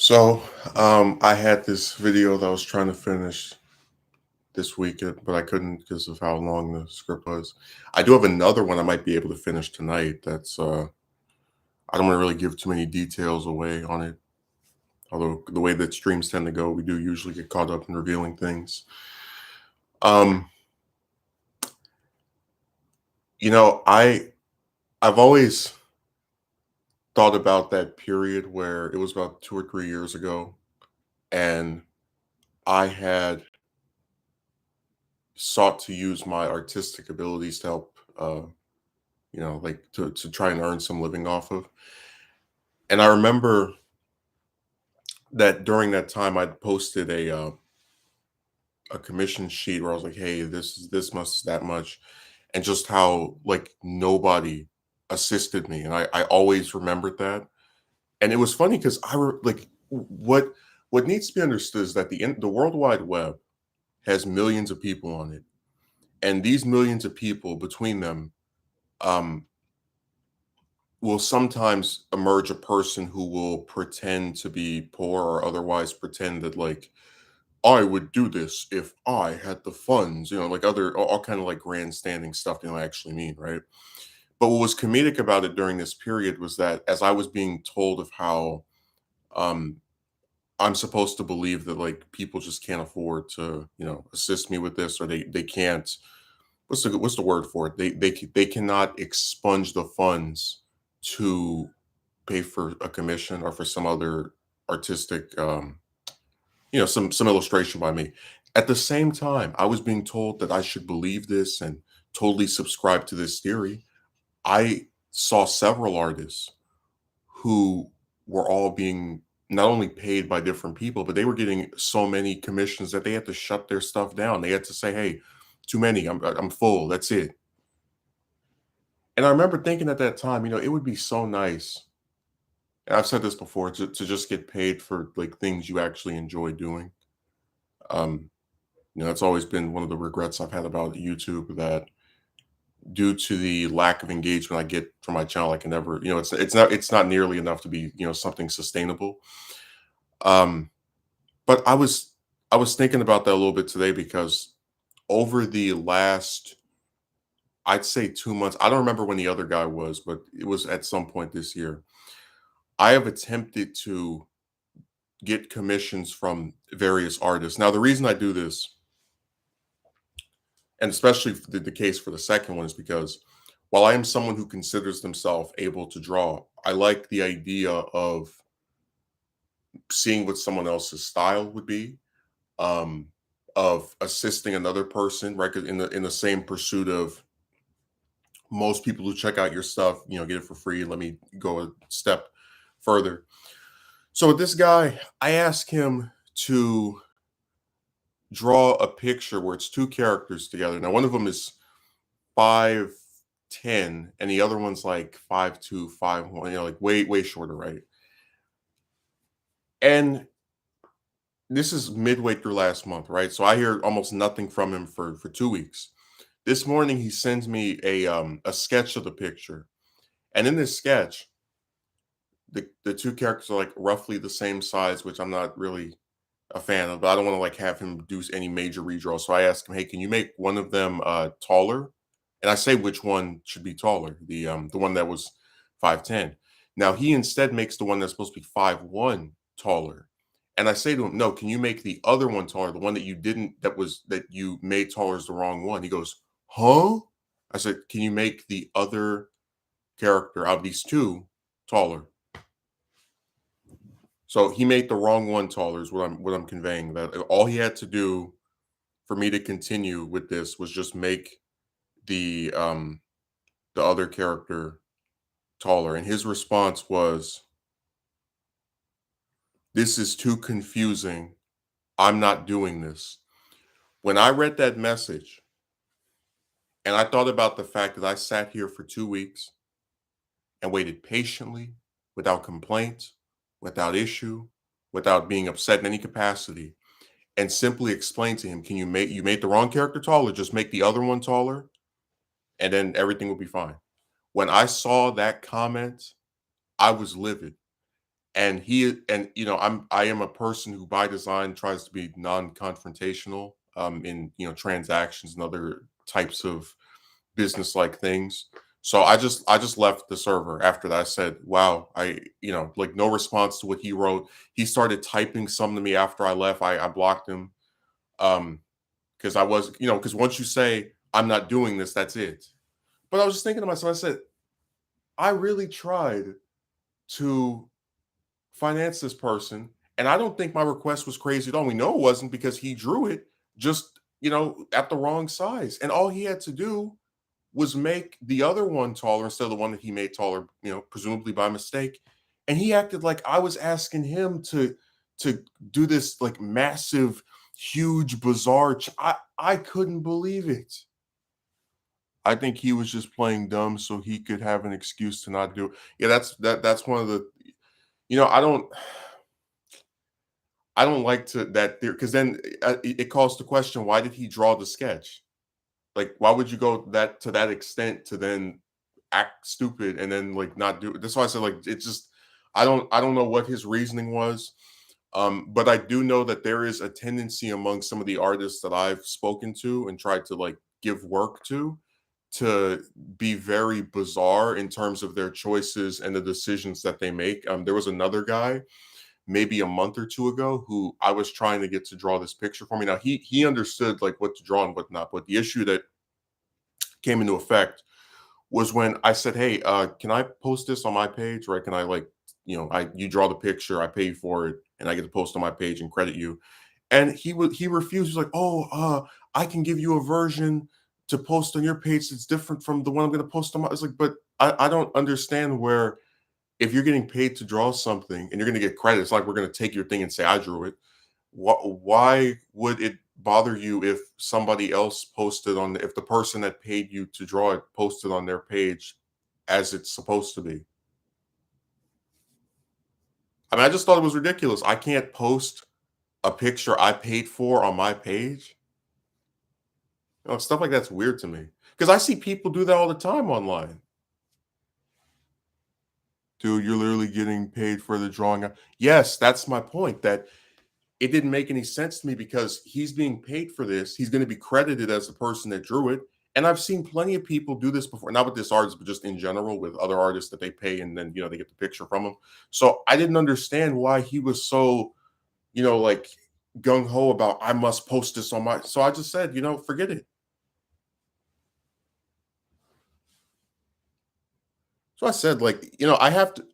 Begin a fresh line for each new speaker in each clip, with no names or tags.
So, I had this video that I was trying to finish this weekend, but I couldn't because of how long the script was. I do have another one I might be able to finish tonight. I don't want to really give too many details away on it. Although the way that streams tend to go, we do usually get caught up in revealing things. Um, you know, I've always thought about that period where it was about 2 or 3 years ago, and I had sought to use my artistic abilities to help like to try and earn some living off of. And I remember that during that time I'd posted a commission sheet where I was like, hey, this is this much, that much, and just how like nobody assisted me. And I always remembered that. And it was funny because what needs to be understood is that the World Wide Web has millions of people on it. And these millions of people between them um will sometimes emerge a person who will pretend to be poor or otherwise pretend that like I would do this if I had the funds, like other all kind of like grandstanding stuff they don't actually mean, right? But what was comedic about it during this period was that as I was being told of how um I'm supposed to believe that like people just can't afford to, assist me with this, or they can't, what's the word for it? They cannot expunge the funds to pay for a commission or for some other artistic, some illustration by me. At the same time, I was being told that I should believe this and totally subscribe to this theory. I saw several artists who were all being not only paid by different people, but they were getting so many commissions that they had to shut their stuff down. They had to say, "Hey, too many. I'm full. That's it." And I remember thinking at that time, it would be so nice, and I've said this before, to just get paid for like things you actually enjoy doing. Um, that's always been one of the regrets I've had about YouTube, that due to the lack of engagement I get from my channel, I can never, it's not nearly enough to be, something sustainable. Um, but I was thinking about that a little bit today because over the last, I'd say 2 months, I don't remember when the other guy was, but it was at some point this year. I have attempted to get commissions from various artists. Now, the reason I do this, and especially the case for the second one, is because while I am someone who considers themselves able to draw, I like the idea of seeing what someone else's style would be, um, of assisting another person, right? 'Cause in the same pursuit of most people who check out your stuff, get it for free. Let me go a step further. So with this guy, I asked him to draw a picture where it's two characters together. Now, one of them is 5'10", and the other one's like 5'2", 5'1", like way, way shorter, right? And this is midway through last month, right? So I hear almost nothing from him for 2 weeks. This morning he sends me a sketch of the picture. And in this sketch, the two characters are like roughly the same size, which I'm not really a fan of, but I don't want to like have him do any major redraw. So I asked him, "Hey, can you make one of them taller?" And I say which one should be taller, the one that was 5'10". Now he instead makes the one that's supposed to be 5'1" taller. And I say to him, "No, can you make the other one taller? The one that you didn't that you made taller is the wrong one." He goes, "Huh?" I said, "Can you make the other character out of these two taller?" So he made the wrong one taller is what I'm conveying. That all he had to do for me to continue with this was just make the other character taller. And his response was, "This is too confusing. I'm not doing this." When I read that message and I thought about the fact that I sat here for 2 weeks and waited patiently, without complaint, without issue, without being upset in any capacity, and simply explained to him, "Can you made the wrong character taller, just make the other one taller, and then everything will be fine." When I saw that comment, I was livid. And I am a person who by design tries to be non-confrontational in transactions and other types of business like things. So I just left the server after that. I said, wow, like no response to what he wrote. He started typing something to me after I left. I blocked him. Because I was, because once you say I'm not doing this, that's it. But I was just thinking to myself, I said, I really tried to finance this person, and I don't think my request was crazy at all. We know it wasn't because he drew it just, at the wrong size. And all he had to do was make the other one taller instead of the one that he made taller, presumably by mistake. And he acted like I was asking him to do this like massive, huge, bizarre. I couldn't believe it. I think he was just playing dumb so he could have an excuse to not do it. Yeah, that's one of the I don't like to that there because then it calls the question, why did he draw the sketch? Like, why would you go that extent to then act stupid and then like not do it? That's why I said like it's just I don't know what his reasoning was. But I do know that there is a tendency among some of the artists that I've spoken to and tried to like give work to be very bizarre in terms of their choices and the decisions that they make. There was another guy maybe a month or two ago who I was trying to get to draw this picture for me. Now he understood like what to draw and whatnot, but the issue that came into effect was when I said, "Hey, can I post this on my page? Right? Can I like, I you draw the picture, I pay for it, and I get to post on my page and credit you." And he refused. He's like, "Oh, I can give you a version to post on your page that's different from the one I'm going to post on my." It's like, but I don't understand where if you're getting paid to draw something and you're going to get credit, it's like we're going to take your thing and say I drew it. Why would it bother you if somebody else posted on if the person that paid you to draw it posted on their page as it's supposed to be? I mean, I just thought it was ridiculous. I can't post a picture I paid for on my page. Stuff like that's weird to me because I see people do that all the time online. Dude, you're literally getting paid for the drawing. Yes, that's my point. That it didn't make any sense to me because he's being paid for this. He's going to be credited as the person that drew it. And I've seen plenty of people do this before, not with this artist, but just in general with other artists that they pay and then, they get the picture from them. So I didn't understand why he was so, like gung ho about I must post this on my. So I just said, forget it. So I said, like,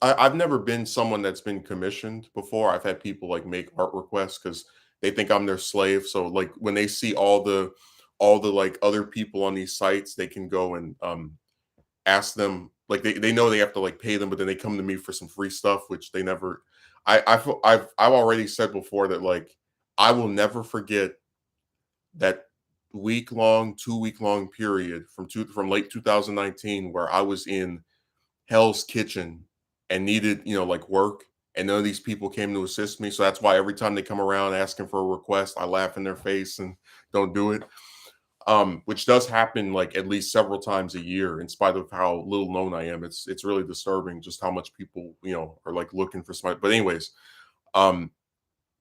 I've never been someone that's been commissioned before. I've had people like make art requests because they think I'm their slave. So like when they see all the like other people on these sites, they can go and ask them like they know they have to like pay them, but then they come to me for some free stuff, which they never I've already said before that like I will never forget that week long, 2 week long period from late 2019 where I was in Hell's Kitchen and needed, like work, and none of these people came to assist me. So that's why every time they come around asking for a request, I laugh in their face and don't do it. Which does happen like at least several times a year, in spite of how little known I am. It's really disturbing just how much people, are like looking for somebody. But anyways, um,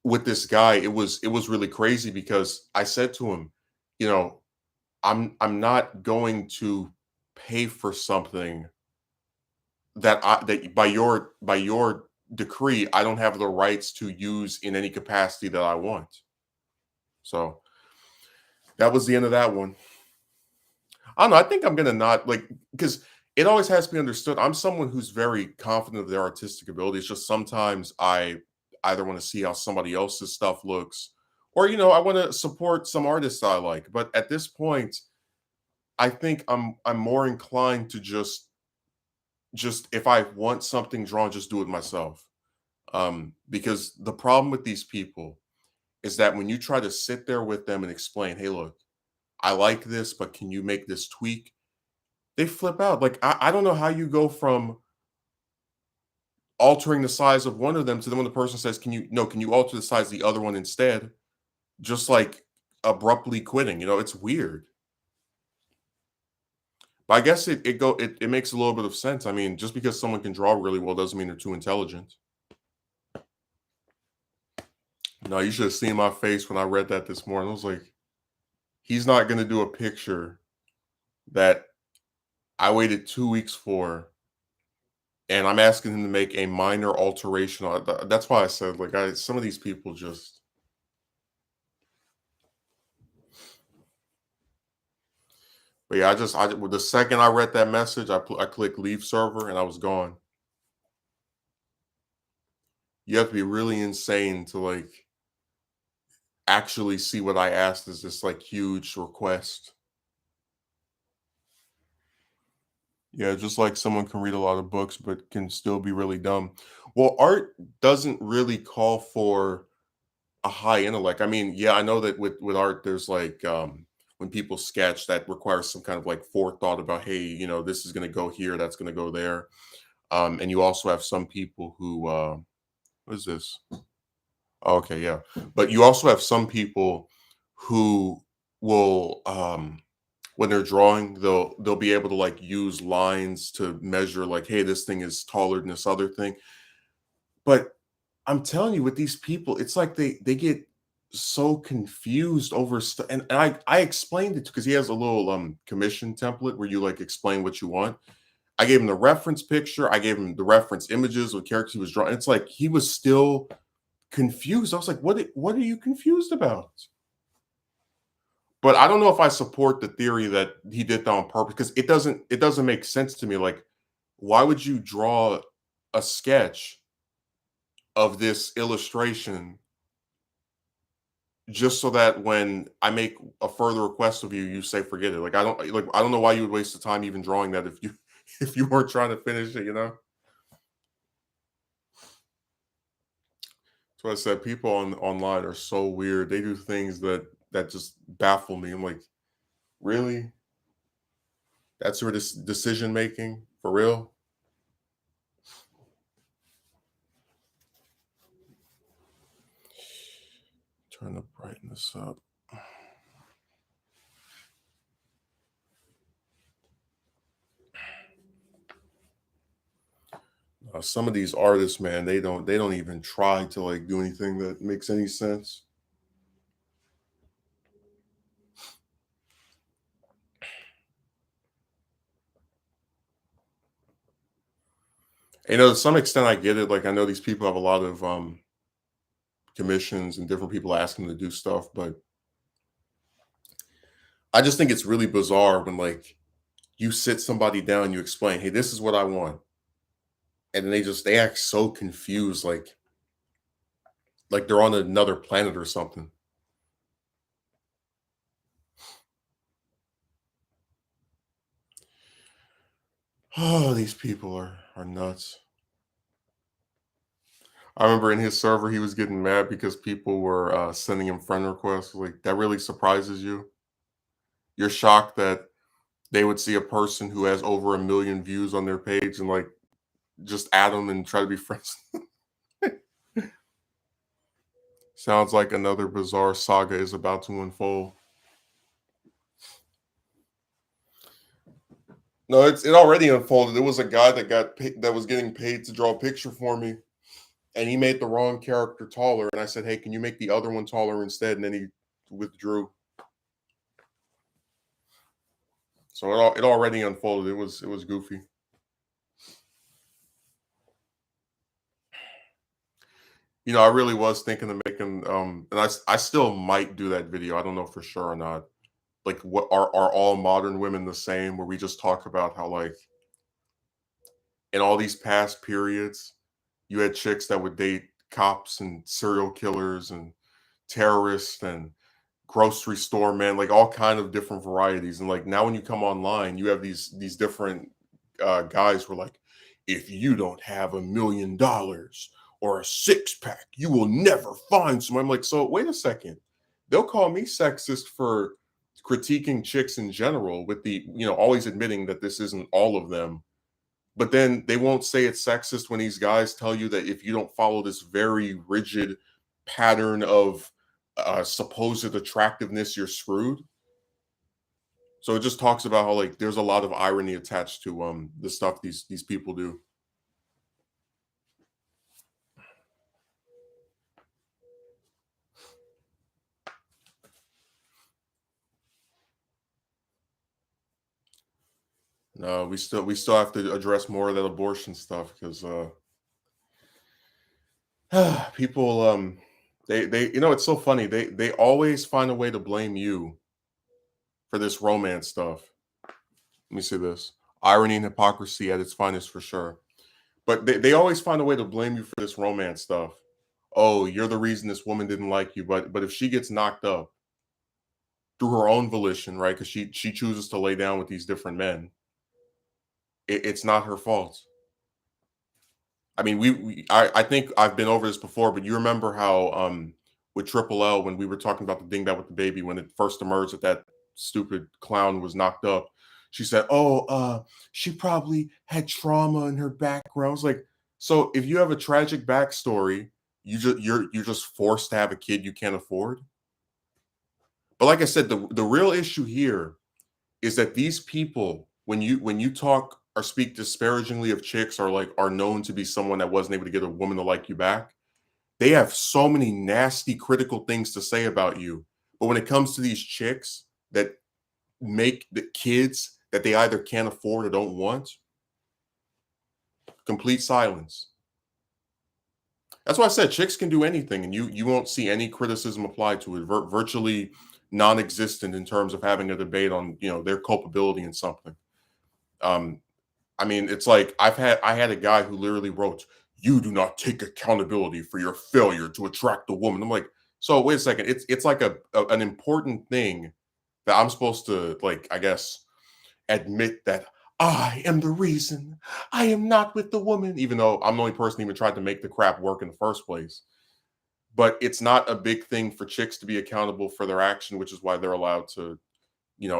with this guy, it was really crazy because I said to him, you know, I'm not going to pay for something that by your decree, I don't have the rights to use in any capacity that I want. So that was the end of that one. I don't know. I think I'm gonna not like because it always has to be understood. I'm someone who's very confident of their artistic ability. It's just sometimes I either want to see how somebody else's stuff looks, or I want to support some artists I like. But at this point, I think I'm more inclined to just if I want something drawn, just do it myself. Because the problem with these people is that when you try to sit there with them and explain, hey, look, I like this, but can you make this tweak? They flip out. Like, I don't know how you go from altering the size of one of them to then when the person says, can you, no, can you alter the size of the other one instead? Just like abruptly quitting, it's weird. But I guess it makes a little bit of sense. I mean, just because someone can draw really well doesn't mean they're too intelligent. No, you should have seen my face when I read that this morning. I was like, he's not going to do a picture that I waited 2 weeks for, and I'm asking him to make a minor alteration. That's why I said, like, some of these people just. But yeah, the second I read that message, I clicked leave server and I was gone. You have to be really insane to like actually see what I asked as this like huge request. Yeah, just like someone can read a lot of books but can still be really dumb. Well, art doesn't really call for a high intellect. I mean, yeah, I know that with art, there's like when people sketch, that requires some kind of like forethought about, hey, this is going to go here, that's going to go there. And you also have some people who, what is this? Oh, okay, yeah. But you also have some people who will, when they're drawing, they'll be able to like use lines to measure, like, hey, this thing is taller than this other thing. But I'm telling you, with these people, it's like they get so confused over stuff. And I explained it because he has a little commission template where you like explain what you want. I gave him the reference picture. I gave him the reference images of characters he was drawing. It's like he was still confused. I was like, what are you confused about? But I don't know if I support the theory that he did that on purpose because it doesn't make sense to me. Like, why would you draw a sketch of this illustration just so that when I make a further request of you, you say forget it? I don't know why you would waste the time even drawing that if you if you weren't trying to finish it. So I said people online are so weird. They do things that just baffle me. I'm like, really? That's your decision making for real? Turn the brightness up. Some of these artists, man, they don't even try to like do anything that makes any sense. To some extent, I get it. Like, I know these people have a lot of commissions and different people asking them to do stuff, but I just think it's really bizarre when like you sit somebody down, you explain, hey, this is what I want, and then they act so confused, like they're on another planet or something. Oh, these people are nuts. I remember in his server, he was getting mad because people were sending him friend requests. Like, that really surprises you? You're shocked that they would see a person who has over 1 million views on their page and like just add them and try to be friends. Sounds like another bizarre saga is about to unfold. No, it already unfolded. There was a guy that was getting paid to draw a picture for me, and he made the wrong character taller. And I said, "Hey, can you make the other one taller instead?" And then he withdrew. So it already unfolded. It was goofy. I really was thinking of making and I still might do that video. I don't know for sure or not. Like, what are all modern women the same? Where we just talk about how like in all these past periods, you had chicks that would date cops and serial killers and terrorists and grocery store men, like all kind of different varieties. And like now when you come online, you have these different guys who are like, if you don't have $1 million or a six pack, you will never find someone. I'm like, so wait a second. They'll call me sexist for critiquing chicks in general, with the always admitting that this isn't all of them, but then they won't say it's sexist when these guys tell you that if you don't follow this very rigid pattern of supposed attractiveness, you're screwed. So it just talks about how like there's a lot of irony attached to the stuff these people do. No, we still have to address more of that abortion stuff because people they it's so funny. They always find a way to blame you for this romance stuff. Let me say this. Irony and hypocrisy at its finest for sure. But they always find a way to blame you for this romance stuff. Oh, you're the reason this woman didn't like you. But if she gets knocked up through her own volition, right? Because she chooses to lay down with these different men, it's not her fault. I mean, I think I've been over this before, but you remember how with Triple L when we were talking about the dingbat with the baby when it first emerged that that stupid clown was knocked up, she said, "Oh, she probably had trauma in her background." I was like, so if you have a tragic backstory, you're just forced to have a kid you can't afford. But like I said, the real issue here is that these people, when you talk or speak disparagingly of chicks or like are known to be someone that wasn't able to get a woman to like you back, they have so many nasty critical things to say about you. But when it comes to these chicks that make the kids that they either can't afford or don't want, complete silence. That's why I said chicks can do anything, and you won't see any criticism applied to it. Virtually non-existent in terms of having a debate on their culpability in something. Um, I mean, it's like I had a guy who literally wrote, "You do not take accountability for your failure to attract a woman." I'm like, so wait a second. It's like an important thing that I'm supposed to like, I guess, admit that I am the reason I am not with the woman, even though I'm the only person even tried to make the crap work in the first place. But it's not a big thing for chicks to be accountable for their action, which is why they're allowed to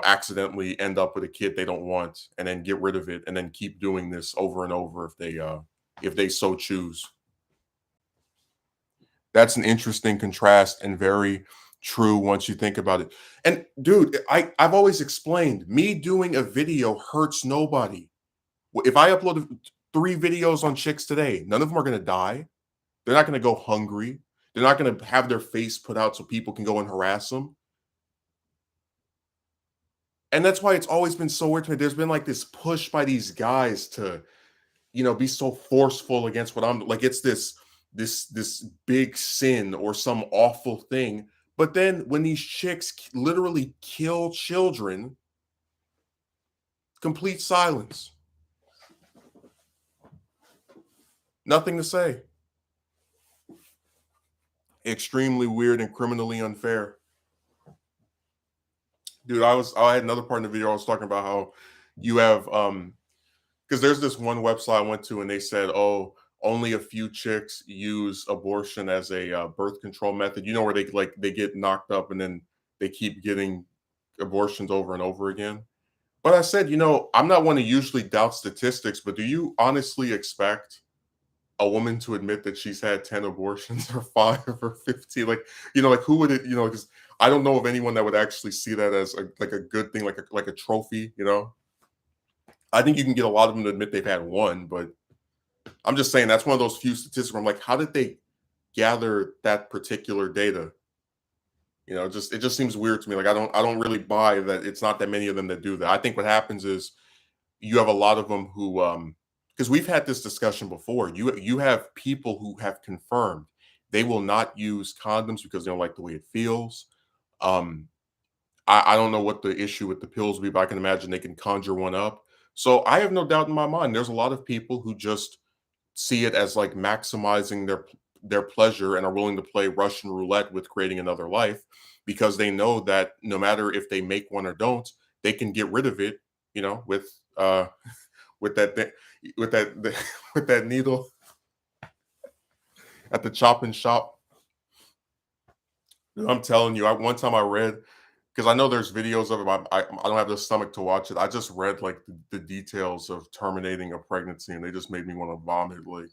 accidentally end up with a kid they don't want and then get rid of it and then keep doing this over and over if they so choose. That's an interesting contrast and very true once you think about it. And dude, I've always explained me doing a video hurts nobody. If I upload 3 videos on chicks today, none of them are going to die. They're not going to go hungry. They're not going to have their face put out so people can go and harass them. And that's why it's always been so weird to me. There's been like this push by these guys to, be so forceful against what I'm like. It's this big sin or some awful thing. But then when these chicks literally kill children, complete silence. Nothing to say. Extremely weird and criminally unfair. Dude, I had another part in the video I was talking about how you have because there's this one website I went to and they said, oh, only a few chicks use abortion as a birth control method. You know where they get knocked up and then they keep getting abortions over and over again. But I said, I'm not one to usually doubt statistics, but do you honestly expect a woman to admit that she's had 10 abortions or 5 or 15? Like, like who would it, because I don't know of anyone that would actually see that as like a good thing, like a trophy. I think you can get a lot of them to admit they've had one, but I'm just saying that's one of those few statistics where I'm like, how did they gather that particular data? It just seems weird to me. Like I don't really buy that it's not that many of them that do that. I think what happens is you have a lot of them who because we've had this discussion before. You have people who have confirmed they will not use condoms because they don't like the way it feels. Um, I don't know what the issue with the pills will be, but I can imagine they can conjure one up. So I have no doubt in my mind there's a lot of people who just see it as like maximizing their pleasure and are willing to play Russian roulette with creating another life because they know that no matter if they make one or don't, they can get rid of it, with with that with that with that needle at the chop and shop. I'm telling you, one time I read because I know there's videos of it. I don't have the stomach to watch it. I just read like the details of terminating a pregnancy, and they just made me want to vomit. Like,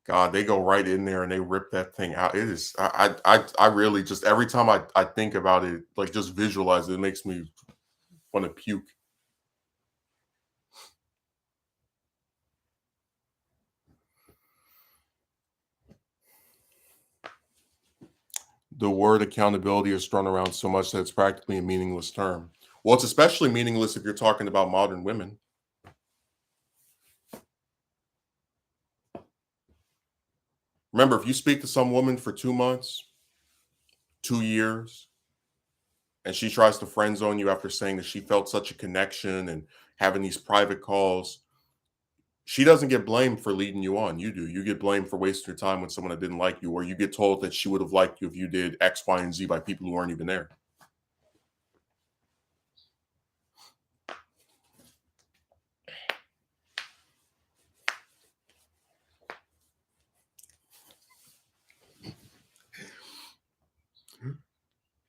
God, they go right in there and they rip that thing out. It is, I really just every time I think about it, like just visualize it, it makes me want to puke. The word accountability is thrown around so much that it's practically a meaningless term. Well, it's especially meaningless if you're talking about modern women. Remember, if you speak to some woman for 2 months, 2 years, and she tries to friend zone you after saying that she felt such a connection and having these private calls, she doesn't get blamed for leading you on. You do. You get blamed for wasting your time with someone that didn't like you, or you get told that she would have liked you if you did X, Y, and Z by people who weren't even there.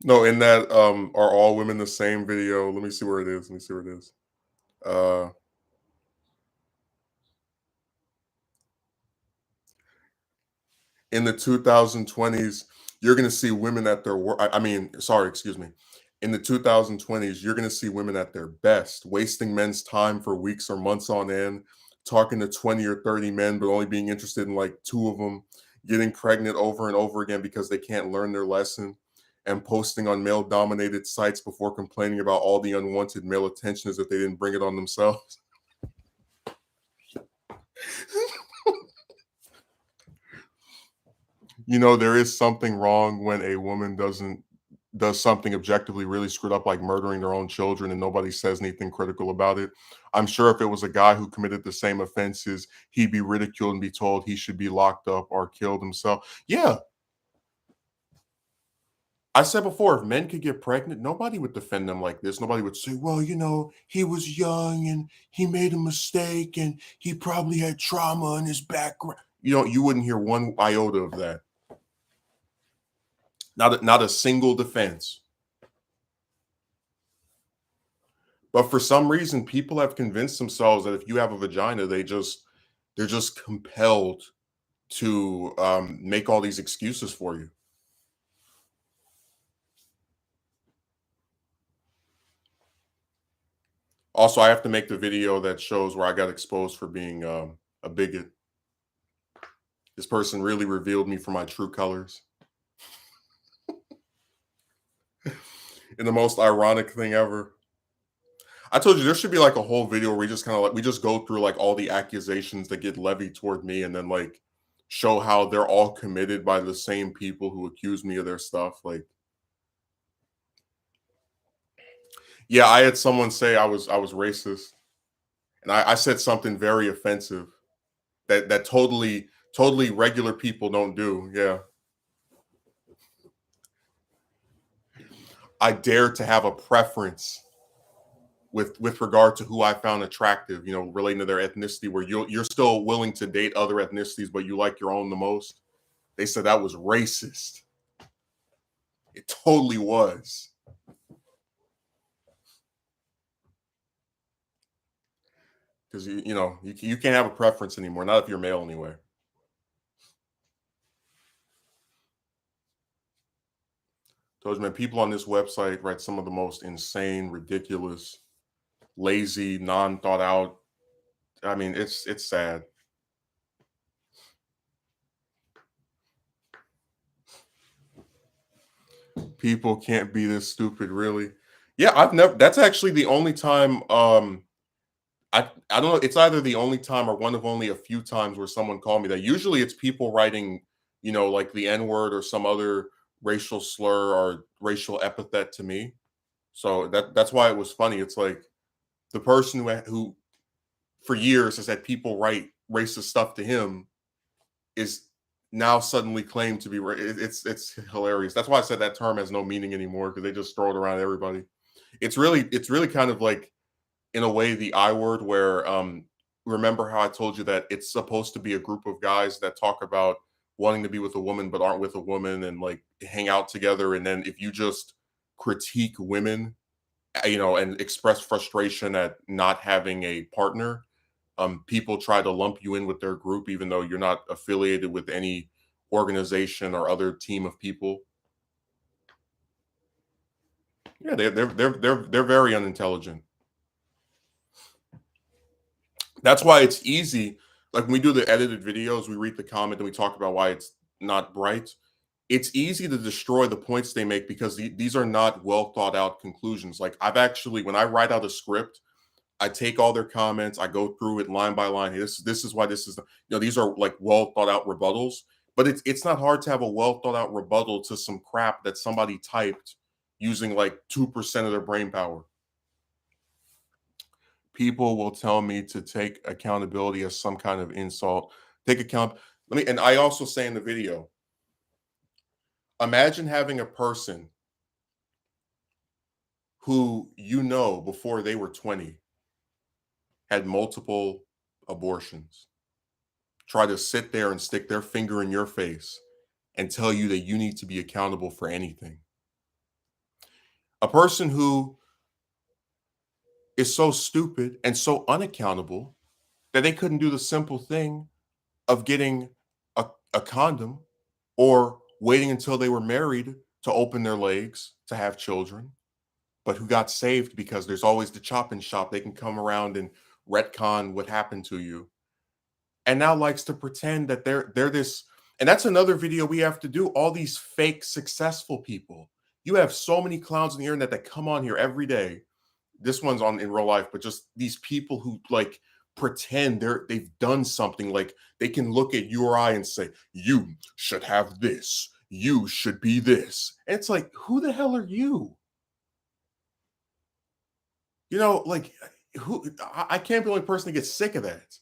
No, in that are all women the same video? Let me see where it is. Let me see where it is. Uh in the 2020s, you're going to see women at their work. I mean, sorry, excuse me. In the 2020s, you're going to see women at their best, wasting men's time for weeks or months on end, talking to 20 or 30 men, but only being interested in like two of them, getting pregnant over and over again because they can't learn their lesson, and posting on male dominated sites before complaining about all the unwanted male attention as if they didn't bring it on themselves. You know, there is something wrong when a woman does something objectively really screwed up, like murdering their own children, and nobody says anything critical about it. I'm sure if it was a guy who committed the same offenses, he'd be ridiculed and be told he should be locked up or killed himself. Yeah, I said before, if men could get pregnant, nobody would defend them like this. Nobody would say, well, you know, he was young and he made a mistake and he probably had trauma in his background. You know, you wouldn't hear one iota of that. Not a single defense. But for some reason, people have convinced themselves that if you have a vagina, they're just compelled to make all these excuses for you. Also, I have to make the video that shows where I got exposed for being a bigot. This person really revealed me for my true colors. And the most ironic thing ever. I told you there should be like a whole video where we just kind of like we just go through like all the accusations that get levied toward me and then like show how they're all committed by the same people who accuse me of their stuff. Like, yeah, I had someone say I was racist, and I said something very offensive that totally regular people don't do. Yeah, I dare to have a preference with regard to who I found attractive. You know, relating to their ethnicity, where you're still willing to date other ethnicities, but you like your own the most. They said that was racist. It totally was. Because you can't have a preference anymore. Not if you're male anyway. Told you, man, people on this website write some of the most insane, ridiculous, lazy, non-thought out. I mean, it's sad. People can't be this stupid, really. Yeah, I've never. That's actually the only time. I don't know. It's either the only time or one of only a few times where someone called me that. Usually, it's people writing, like the N word or some other racial slur or racial epithet to me. So that's why it was funny. It's like the person who for years has had people write racist stuff to him is now suddenly claimed to be it's hilarious. That's why I said that term has no meaning anymore because they just throw it around everybody. It's really kind of like in a way the I word where remember how I told you that it's supposed to be a group of guys that talk about wanting to be with a woman but aren't with a woman and like hang out together, and then if you just critique women, and express frustration at not having a partner, people try to lump you in with their group, even though you're not affiliated with any organization or other team of people. Yeah, they're very unintelligent. That's why it's easy. Like when we do the edited videos, we read the comment and we talk about why it's not bright. it's easy to destroy the points they make because these are not well thought out conclusions. Like I've actually, when I write out a script, I take all their comments, I go through it line by line. Hey, this is why this is, these are like well thought out rebuttals. But it's not hard to have a well thought out rebuttal to some crap that somebody typed using like 2% of their brain power. People will tell me to take accountability as some kind of insult. Take account. And I also say in the video, imagine having a person who before they were 20 had multiple abortions try to sit there and stick their finger in your face and tell you that you need to be accountable for anything. A person who is so stupid and so unaccountable that they couldn't do the simple thing of getting a condom or waiting until they were married to open their legs to have children, but who got saved because there's always the chopping shop. They can come around and retcon what happened to you, and now likes to pretend that they're this. And that's another video we have to do. All these fake successful people. You have so many clowns on the internet that come on here every day. This one's on in real life, but just these people who like pretend they've done something. Like they can look at you or I and say, you should have this, you should be this. And it's like, who the hell are you? Like who I can't be the only person to get sick of that.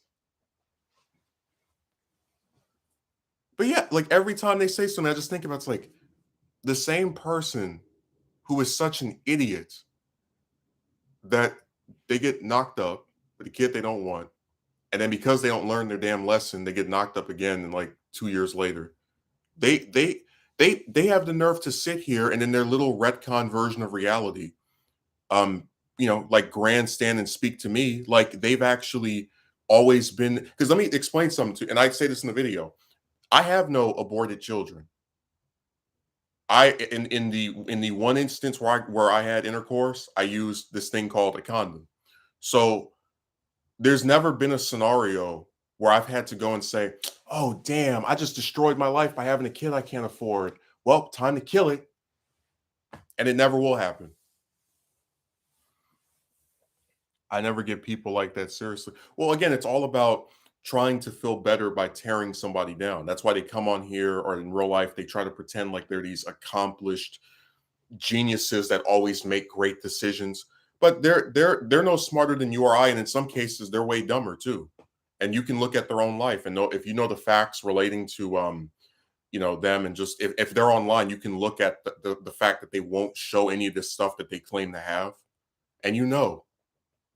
But yeah, like every time they say something, I just think about it's like the same person who is such an idiot that they get knocked up with a kid they don't want. And then because they don't learn their damn lesson, they get knocked up again and like 2 years later. They they they have the nerve to sit here and in their little retcon version of reality, like grandstand and speak to me like they've actually always been. Because let me explain something to, and I say this in the video. I have no aborted children. In the one instance where I had intercourse, I used this thing called a condom. So there's never been a scenario where I've had to go and say, "Oh, damn, I just destroyed my life by having a kid I can't afford. Well, time to kill it." And it never will happen. I never get people like that seriously. Well, again, it's all about trying to feel better by tearing somebody down. That's why they come on here or in real life, they try to pretend like they're these accomplished geniuses that always make great decisions. But they're no smarter than you or I, and in some cases, they're way dumber too. And you can look at their own life and know if you know the facts relating to them, and just if they're online, you can look at the fact that they won't show any of this stuff that they claim to have, and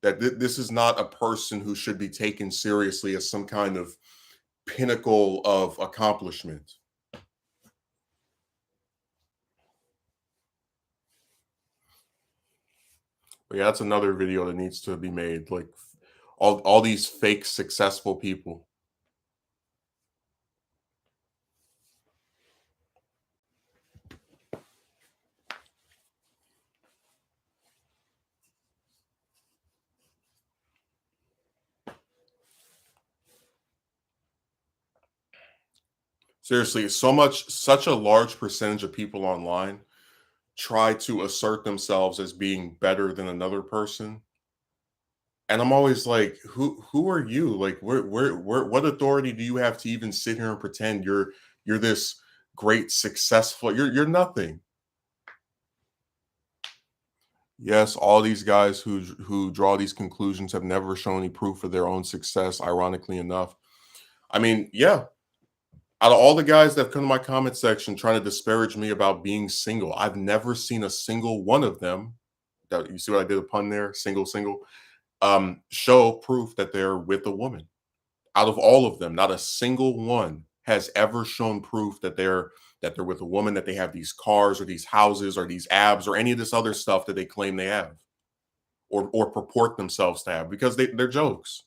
that this is not a person who should be taken seriously as some kind of pinnacle of accomplishment. But yeah, that's another video that needs to be made. Like all these fake successful people. Seriously, such a large percentage of people online try to assert themselves as being better than another person. And I'm always like, who are you? Like, what authority do you have to even sit here and pretend you're this great successful? You're nothing. Yes, all these guys who draw these conclusions have never shown any proof of their own success, ironically enough. I mean, yeah, out of all the guys that have come to my comment section trying to disparage me about being single, I've never seen a single one of them. That you see what I did a pun there, single, show proof that they're with a woman. Out of all of them, not a single one has ever shown proof that they're with a woman, that they have these cars or these houses or these abs or any of this other stuff that they claim they have or purport themselves to have, because they're jokes.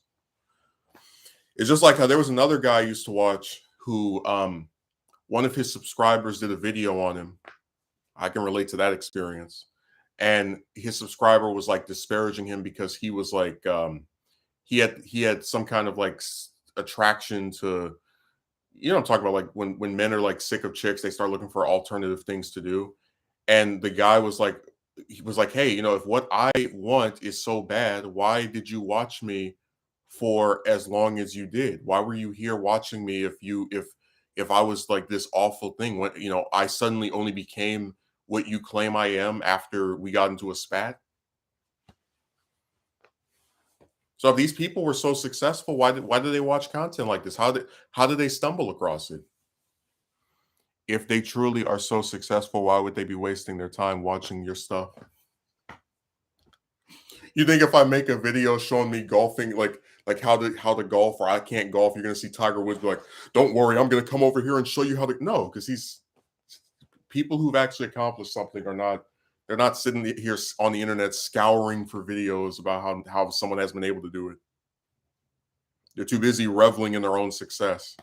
It's just like how there was another guy I used to watch who one of his subscribers did a video on him. I can relate to that experience. And his subscriber was like disparaging him because he was like he had some kind of like attraction to You know what I'm talking about? Like when men are like sick of chicks, they start looking for alternative things to do. And the guy was like, he was like, "Hey, if what I want is so bad, why did you watch me for as long as you did? Why were you here watching me if I was like this awful thing? When I suddenly only became what you claim I am after we got into a spat." So if these people were so successful, why did they watch content like this? How did they stumble across it? If they truly are so successful, why would they be wasting their time watching your stuff? You think if I make a video showing me golfing, like how to golf, or I can't golf, you're gonna see Tiger Woods be like, "Don't worry, I'm gonna come over here and show you how to." No, because he's people who've actually accomplished something are not. They're not sitting here on the internet scouring for videos about how someone has been able to do it. They're too busy reveling in their own success.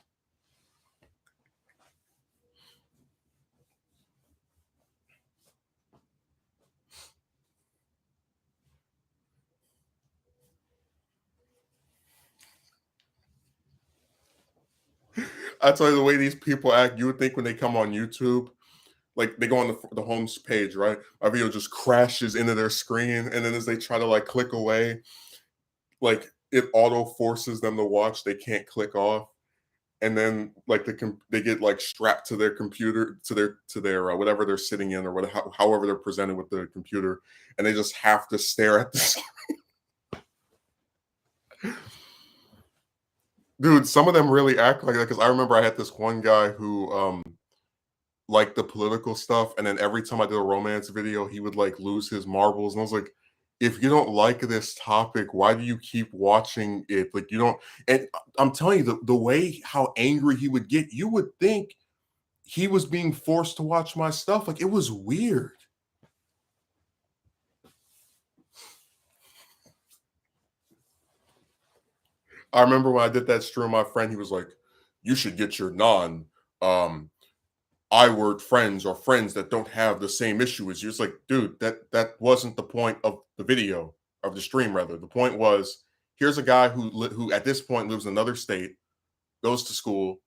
I tell you, the way these people act, you would think when they come on YouTube, like they go on the home page, right? A video just crashes into their screen, and then as they try to like click away, like it auto forces them to watch. They can't click off, and then like they get like strapped to their computer, to their whatever they're sitting in, or whatever, however they're presented with the computer, and they just have to stare at this. Dude, some of them really act like that because I remember I had this one guy who liked the political stuff, and then every time I did a romance video, he would like lose his marbles, and I was like, if you don't like this topic, why do you keep watching it? Like you don't. And I'm telling you, the way how angry he would get, you would think he was being forced to watch my stuff. Like it was weird. I remember when I did that stream, my friend, he was like, "You should get your um I word friends, or friends that don't have the same issue as you." It's like, dude, that wasn't the point of the video, of the stream rather. The point was, here's a guy who at this point lives in another state, goes to school,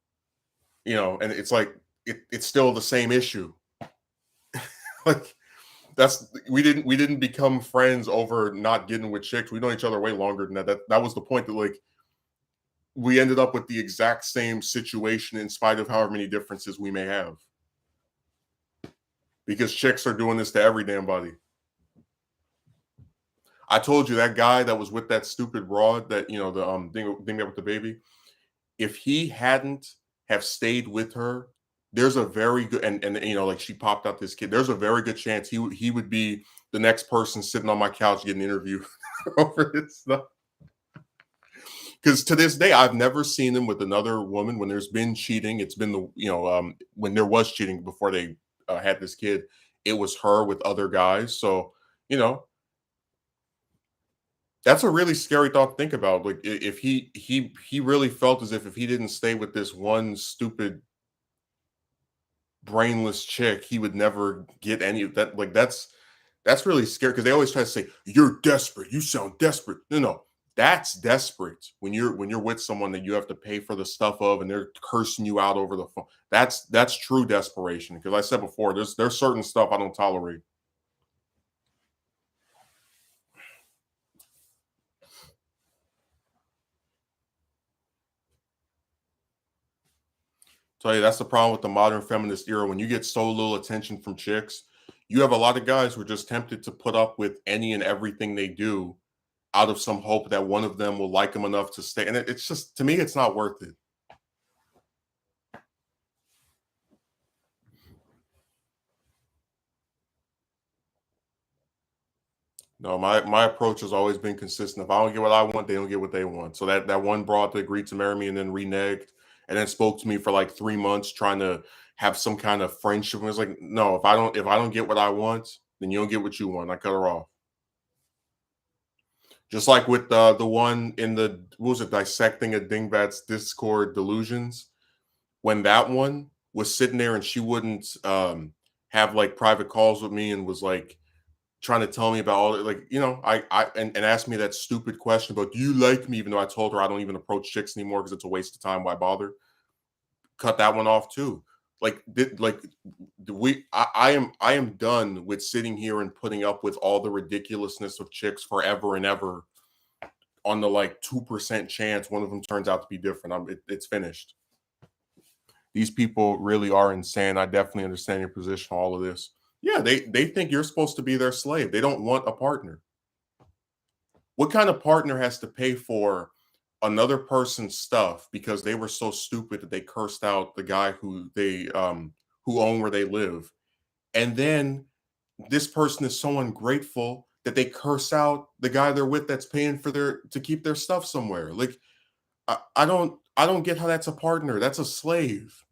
and it's like it's still the same issue. Like that's we didn't become friends over not getting with chicks. We know each other way longer than that. That was the point, that like we ended up with the exact same situation in spite of however many differences we may have. Because chicks are doing this to every damn body. I told you that guy that was with that stupid broad, that the thing with the baby. If he hadn't have stayed with her, there's a very good, and like she popped out this kid. There's a very good chance he would be the next person sitting on my couch getting interviewed over this stuff. Because to this day, I've never seen him with another woman. When there's been cheating, it's been when there was cheating before they had this kid, it was her with other guys. So you know that's a really scary thought to think about. Like if he really felt as if he didn't stay with this one stupid brainless chick, he would never get any of that. Like that's really scary because they always try to say you're desperate. You sound desperate. No, no, that's desperate when you're with someone that you have to pay for the stuff of, and they're cursing you out over the phone. That's true desperation. Because I said before, there's certain stuff I don't tolerate. Tell you that's the problem with the modern feminist era. When you get so little attention from chicks, you have a lot of guys who are just tempted to put up with any and everything they do out of some hope that one of them will like them enough to stay. And it's just, to me, it's not worth it. No, my approach has always been consistent. If I don't get what I want, they don't get what they want. So that one broad that agreed to marry me and then reneged and then spoke to me for like 3 months trying to have some kind of friendship. And it's like, no, if I don't get what I want, then you don't get what you want. I cut her off. Just like with the one in the, what was it, dissecting a dingbat's Discord delusions. When that one was sitting there and she wouldn't have like private calls with me and was like trying to tell me about all like and asked me that stupid question about, do you like me, even though I told her I don't even approach chicks anymore because it's a waste of time, why bother. cut that one off too. Like, I am done with sitting here and putting up with all the ridiculousness of chicks forever and ever on the like 2% chance one of them turns out to be different. It's finished. These people really are insane. I definitely understand your position on all of this. Yeah, they think you're supposed to be their slave. They don't want a partner. What kind of partner has to pay for another person's stuff because they were so stupid that they cursed out the guy who own where they live? And then this person is so ungrateful that they curse out the guy they're with that's paying for their to keep their stuff somewhere. Like I don't get how that's a partner. That's a slave.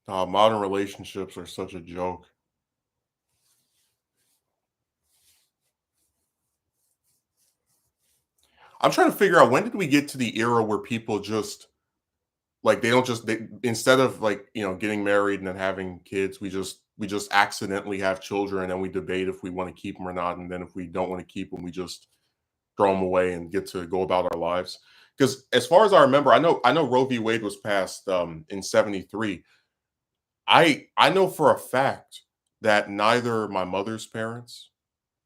Modern relationships are such a joke. I'm trying to figure out when did we get to the era where people just like they don't just they instead of like getting married and then having kids, we just accidentally have children and then we debate if we want to keep them or not, and then if we don't want to keep them, we just throw them away and get to go about our lives. Because as far as I remember, I know Roe v. Wade was passed in '73. I know for a fact that neither my mother's parents,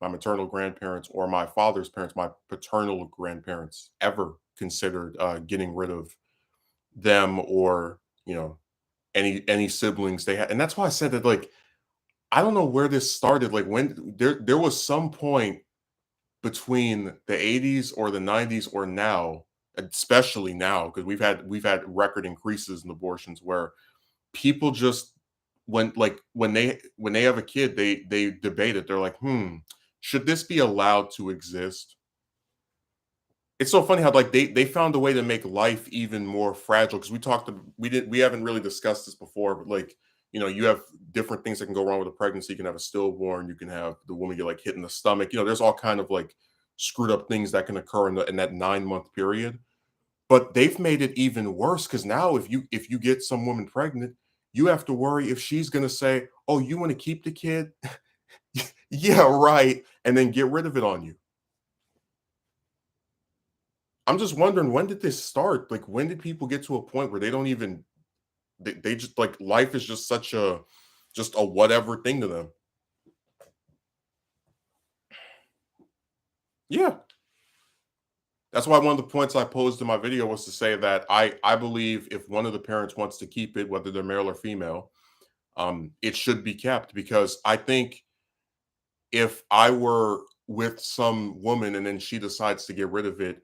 my maternal grandparents, or my father's parents, my paternal grandparents, ever considered getting rid of them or any siblings they had. And that's why I said that, like, I don't know where this started. Like, when there was some point between the '80s or the '90s or now, especially now, because we've had record increases in abortions where people just when they have a kid, they debate it. They're like, should this be allowed to exist? It's so funny how like they found a way to make life even more fragile, because we haven't really discussed this before, but like you have different things that can go wrong with a pregnancy. You can have a stillborn, you can have the woman get like hit in the stomach. There's all kind of like screwed up things that can occur in that 9 month period. But they've made it even worse, because now if you get some woman pregnant, you have to worry if she's gonna say, "Oh, you want to keep the kid?" Yeah, right, and then get rid of it on you. I'm just wondering, when did this start? Like, when did people get to a point where they don't even they just like life is just a whatever thing to them? Yeah. That's why one of the points I posed in my video was to say that I believe if one of the parents wants to keep it, whether they're male or female, it should be kept, because I think if I were with some woman and then she decides to get rid of it,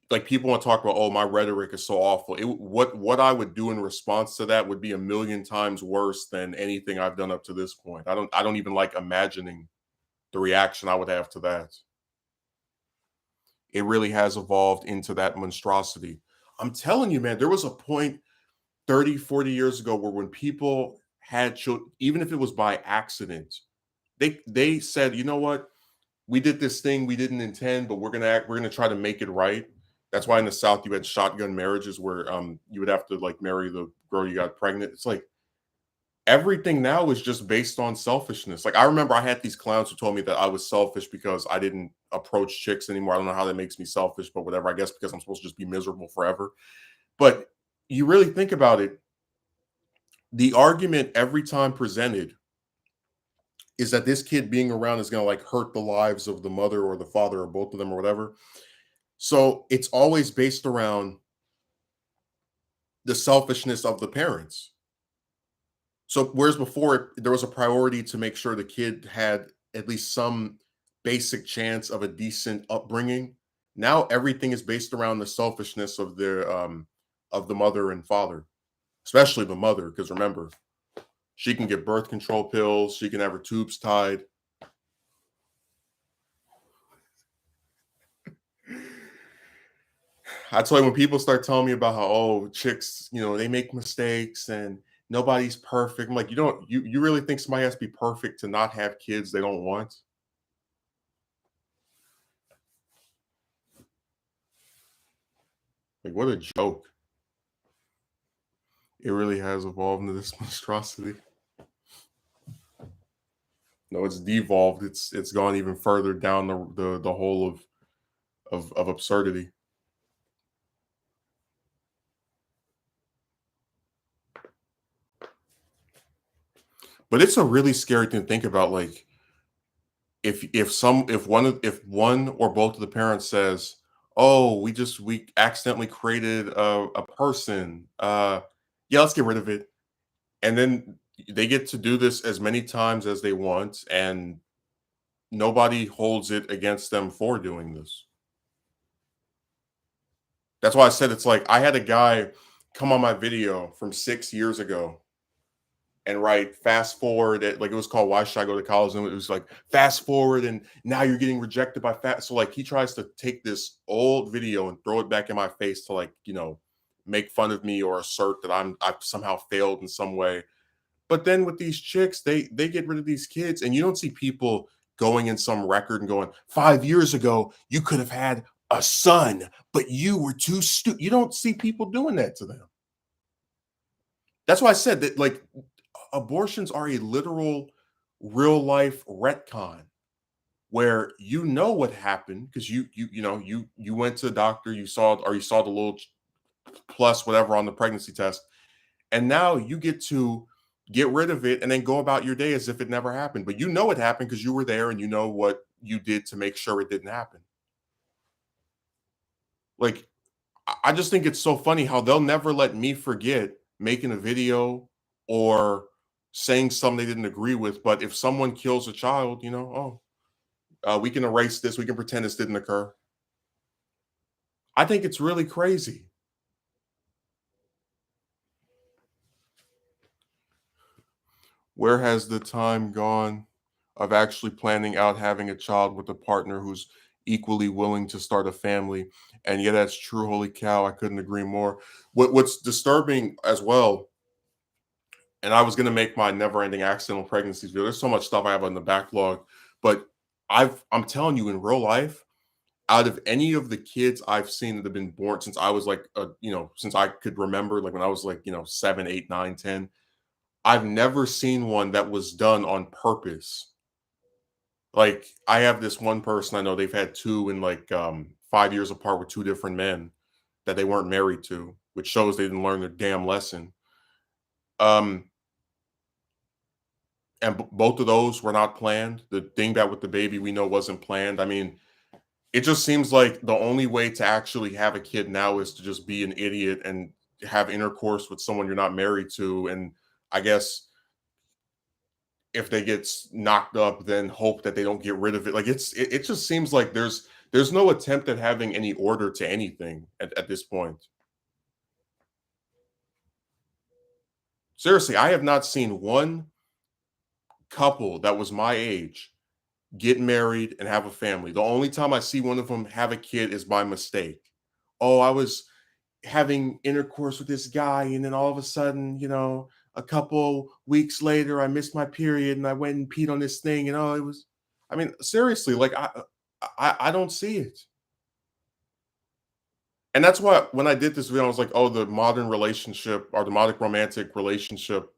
like, people want to talk about, oh, my rhetoric is so awful. What I would do in response to that would be a million times worse than anything I've done up to this point. I don't even like imagining the reaction I would have to that. It really has evolved into that monstrosity. I'm telling you, man, there was a point 30, 40 years ago where when people had children, even if it was by accident, they said, you know what? We did this thing we didn't intend, but we're gonna try to make it right. That's why in the South you had shotgun marriages where you would have to like marry the girl you got pregnant. It's like everything now is just based on selfishness. Like, I remember I had these clowns who told me that I was selfish because I didn't approach chicks anymore. I don't know how that makes me selfish, but whatever. I guess because I'm supposed to just be miserable forever. But you really think about it, the argument every time presented is that this kid being around is going to like hurt the lives of the mother or the father or both of them or whatever. So it's always based around the selfishness of the parents. So whereas before there was a priority to make sure the kid had at least some basic chance of a decent upbringing, now everything is based around the selfishness of the mother and father, especially the mother, because remember, she can get birth control pills, she can have her tubes tied. I tell you, when people start telling me about how, oh, chicks, they make mistakes and nobody's perfect. I'm like, you really think somebody has to be perfect to not have kids they don't want? Like, what a joke. It really has evolved into this monstrosity. No, it's devolved. It's gone even further down the hole of absurdity. But it's a really scary thing to think about. Like if one or both of the parents says, "Oh, we accidentally created a person. Yeah, let's get rid of it," and then they get to do this as many times as they want, and nobody holds it against them for doing this. That's why I said it's like I had a guy come on my video from 6 years ago and write fast forward it was called Why Should I Go to College? And it was like fast forward and now you're getting rejected by fat. So like he tries to take this old video and throw it back in my face to make fun of me or assert that I've somehow failed in some way. But then with these chicks, they get rid of these kids, and you don't see people going in some record and going, 5 years ago, you could have had a son, but you were too stupid. You don't see people doing that to them. That's why I said that abortions are a literal real life retcon where you know what happened because you went to the doctor, you saw the little plus whatever on the pregnancy test, and now you get to get rid of it and then go about your day as if it never happened. But you know it happened because you were there and you know what you did to make sure it didn't happen. Like I just think it's so funny how they'll never let me forget making a video or saying something they didn't agree with. But if someone kills a child, we can erase this. We can pretend this didn't occur. I think it's really crazy. Where has the time gone of actually planning out having a child with a partner who's equally willing to start a family? And yeah, that's true. Holy cow, I couldn't agree more. What's disturbing as well, and I was gonna make my never-ending accidental pregnancies video. There's so much stuff I have on the backlog, but I'm telling you, in real life, out of any of the kids I've seen that have been born since I was since I could remember, like when I was 7, 8, 9, 10, I've never seen one that was done on purpose. Like, I have this one person I know, they've had 2 in, 5 years apart with 2 different men that they weren't married to, which shows they didn't learn their damn lesson. Um, and both of those were not planned. The dingbat with the baby we know wasn't planned. I mean, it just seems like the only way to actually have a kid now is to just be an idiot and have intercourse with someone you're not married to, and I guess if they get knocked up, then hope that they don't get rid of it. Like it just seems like there's no attempt at having any order to anything at this point. Seriously, I have not seen one couple that was my age get married and have a family. The only time I see one of them have a kid is by mistake. Oh, I was having intercourse with this guy, and then all of a sudden, a couple weeks later, I missed my period, and I went and peed on this thing, and oh, it was. I mean, seriously, like I don't see it, and that's why when I did this video, I was like, oh, the modern relationship or the modern romantic relationship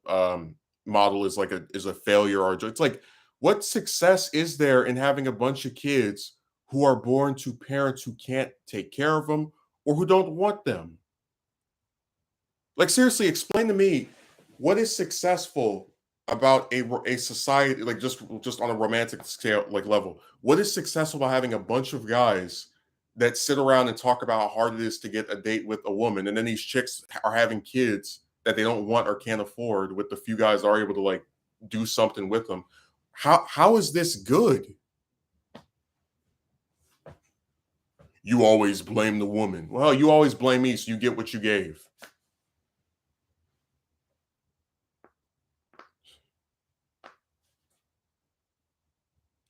model is a failure or it's like, what success is there in having a bunch of kids who are born to parents who can't take care of them or who don't want them? Like seriously, explain to me what is successful about a society like just on a romantic scale like level. What is successful about having a bunch of guys that sit around and talk about how hard it is to get a date with a woman, and then these chicks are having kids that they don't want or can't afford with the few guys that are able to do something with them. How is this good? You always blame the woman. Well, you always blame me, so you get what you gave.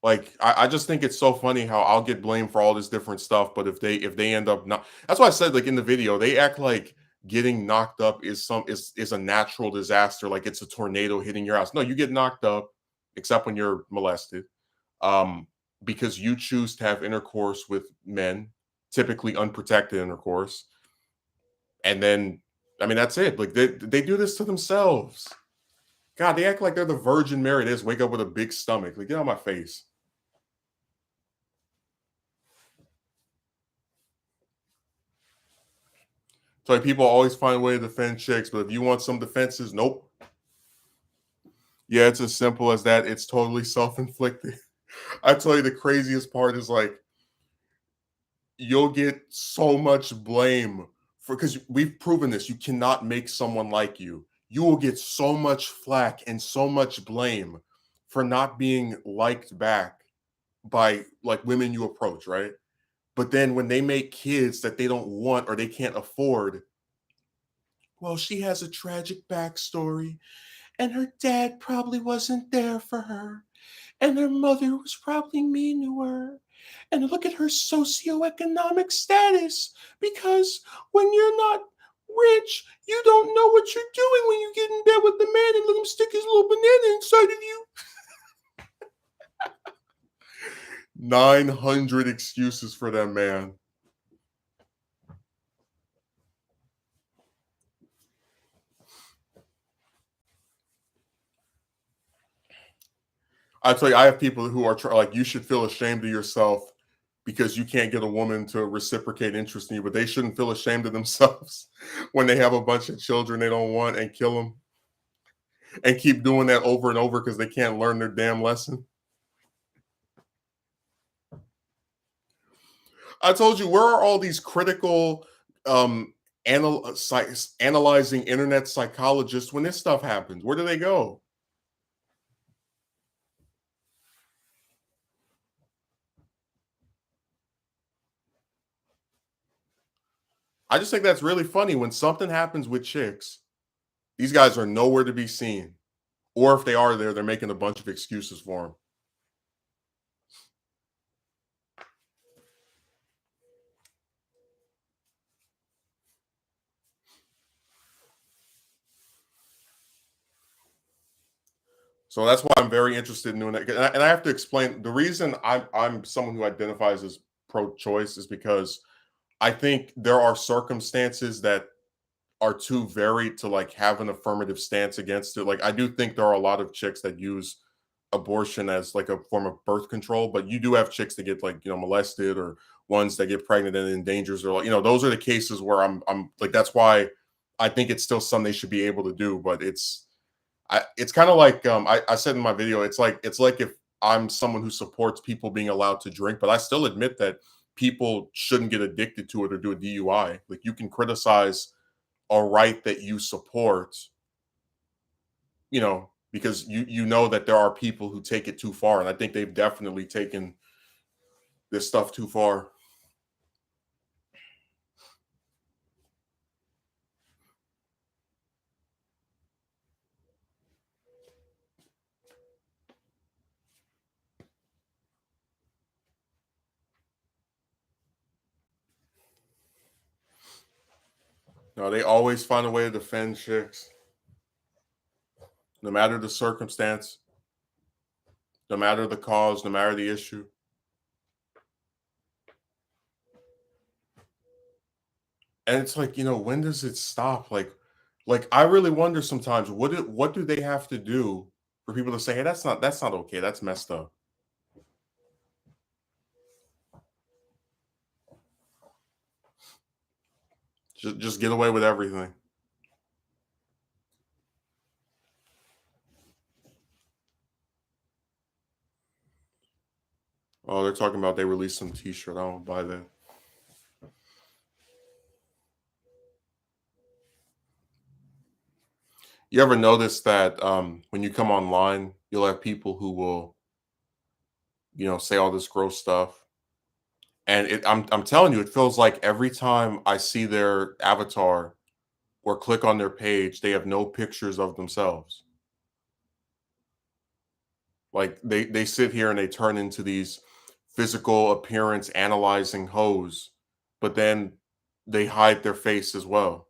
Like I just think it's so funny how I'll get blamed for all this different stuff, but if they end up not, that's why I said like in the video, they act like getting knocked up is a natural disaster, like it's a tornado hitting your house. No, you get knocked up, except when you're molested, um, because you choose to have intercourse with men, typically unprotected intercourse, and then I mean that's it. Like they do this to themselves. God, they act like they're the Virgin Mary. They just wake up with a big stomach. Like, get out of my face. So like, people always find a way to defend chicks, but if you want some defenses, nope. Yeah, it's as simple as that. It's totally self-inflicted. I tell you, the craziest part is like you'll get so much blame for because we've proven this. You cannot make someone like you. You will get so much flack and so much blame for not being liked back by like women you approach, right? But then when they make kids that they don't want or they can't afford, well, she has a tragic backstory, and her dad probably wasn't there for her, and her mother was probably mean to her. And look at her socioeconomic status, because when you're not rich, you don't know what you're doing when you get in bed with the man and let him stick his little banana inside of you. 900 excuses for that man. I tell you, I have people who are like, you should feel ashamed of yourself because you can't get a woman to reciprocate interest in you, but they shouldn't feel ashamed of themselves when they have a bunch of children they don't want and kill them and keep doing that over and over because they can't learn their damn lesson. I told you, where are all these critical, analyzing internet psychologists when this stuff happens? Where do they go? I just think that's really funny when something happens with chicks. These guys are nowhere to be seen, or if they are there, they're making a bunch of excuses for them. So that's why I'm very interested in doing that. And I have to explain the reason I'm someone who identifies as pro-choice is because I think there are circumstances that are too varied to like have an affirmative stance against it. Like I do think there are a lot of chicks that use abortion as like a form of birth control, but you do have chicks that get like, molested, or ones that get pregnant and endangers, or like, those are the cases where I'm like, that's why I think it's still something they should be able to do. But it's kind of like I said in my video, it's like if I'm someone who supports people being allowed to drink, but I still admit that people shouldn't get addicted to it or do a DUI. Like you can criticize a right that you support, because you know that there are people who take it too far, and I think they've definitely taken this stuff too far. No, they always find a way to defend chicks, no matter the circumstance, no matter the cause, no matter the issue. And it's like, when does it stop? Like I really wonder sometimes what do they have to do for people to say, hey, that's not okay. That's messed up. Just get away with everything. Oh, they're talking about they released some t-shirt. I don't buy that. You ever notice that when you come online, you'll have people who will, say all this gross stuff. And I'm telling you, it feels like every time I see their avatar or click on their page, they have no pictures of themselves. Like they sit here and they turn into these physical appearance analyzing hoes, but then they hide their face as well.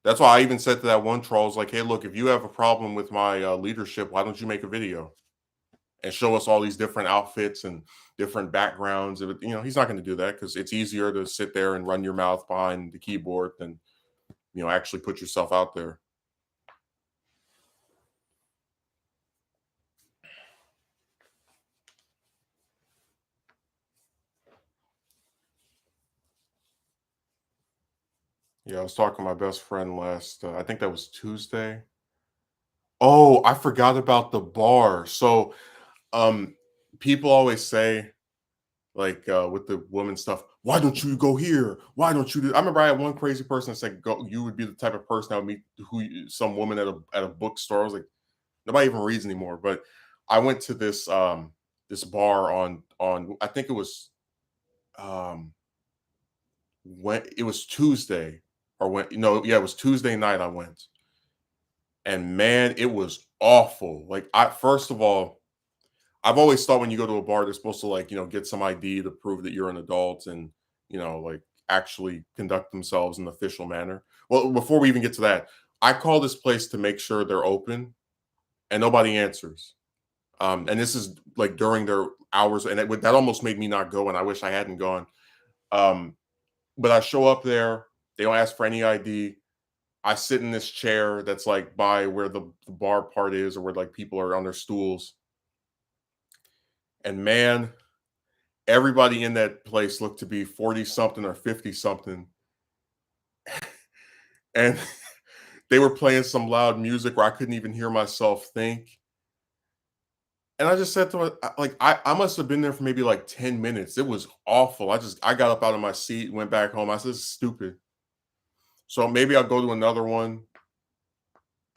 That's why I even said to that one troll, I was like, hey, look, if you have a problem with my leadership, why don't you make a video and show us all these different outfits and different backgrounds? He's not going to do that because it's easier to sit there and run your mouth behind the keyboard than, actually put yourself out there. Yeah, I was talking to my best friend last, I think that was Tuesday. Oh, I forgot about the bar. So, um, people always say, like, with the woman stuff, why don't you go here? Why don't you do? I remember I had one crazy person that said, "Go." You would be the type of person that would meet some woman at a bookstore. I was like, nobody even reads anymore. But I went to this bar on I think it was um when it was Tuesday or when no yeah it was Tuesday night I went, and man, it was awful. Like, I first of all, I've always thought when you go to a bar, they're supposed to, like, get some ID to prove that you're an adult and, like, actually conduct themselves in an official manner. Well, before we even get to that, I call this place to make sure they're open and nobody answers. And this is like during their hours, and that almost made me not go, and I wish I hadn't gone. Um, but I show up there, they don't ask for any ID. I sit in this chair that's like by where the bar part is, or where like people are on their stools. And man, everybody in that place looked to be 40 something or 50 something. And they were playing some loud music where I couldn't even hear myself think. And I just said to her, like, I must have been there for maybe like 10 minutes. It was awful. I got up out of my seat, went back home. I said, this is stupid. So maybe I'll go to another one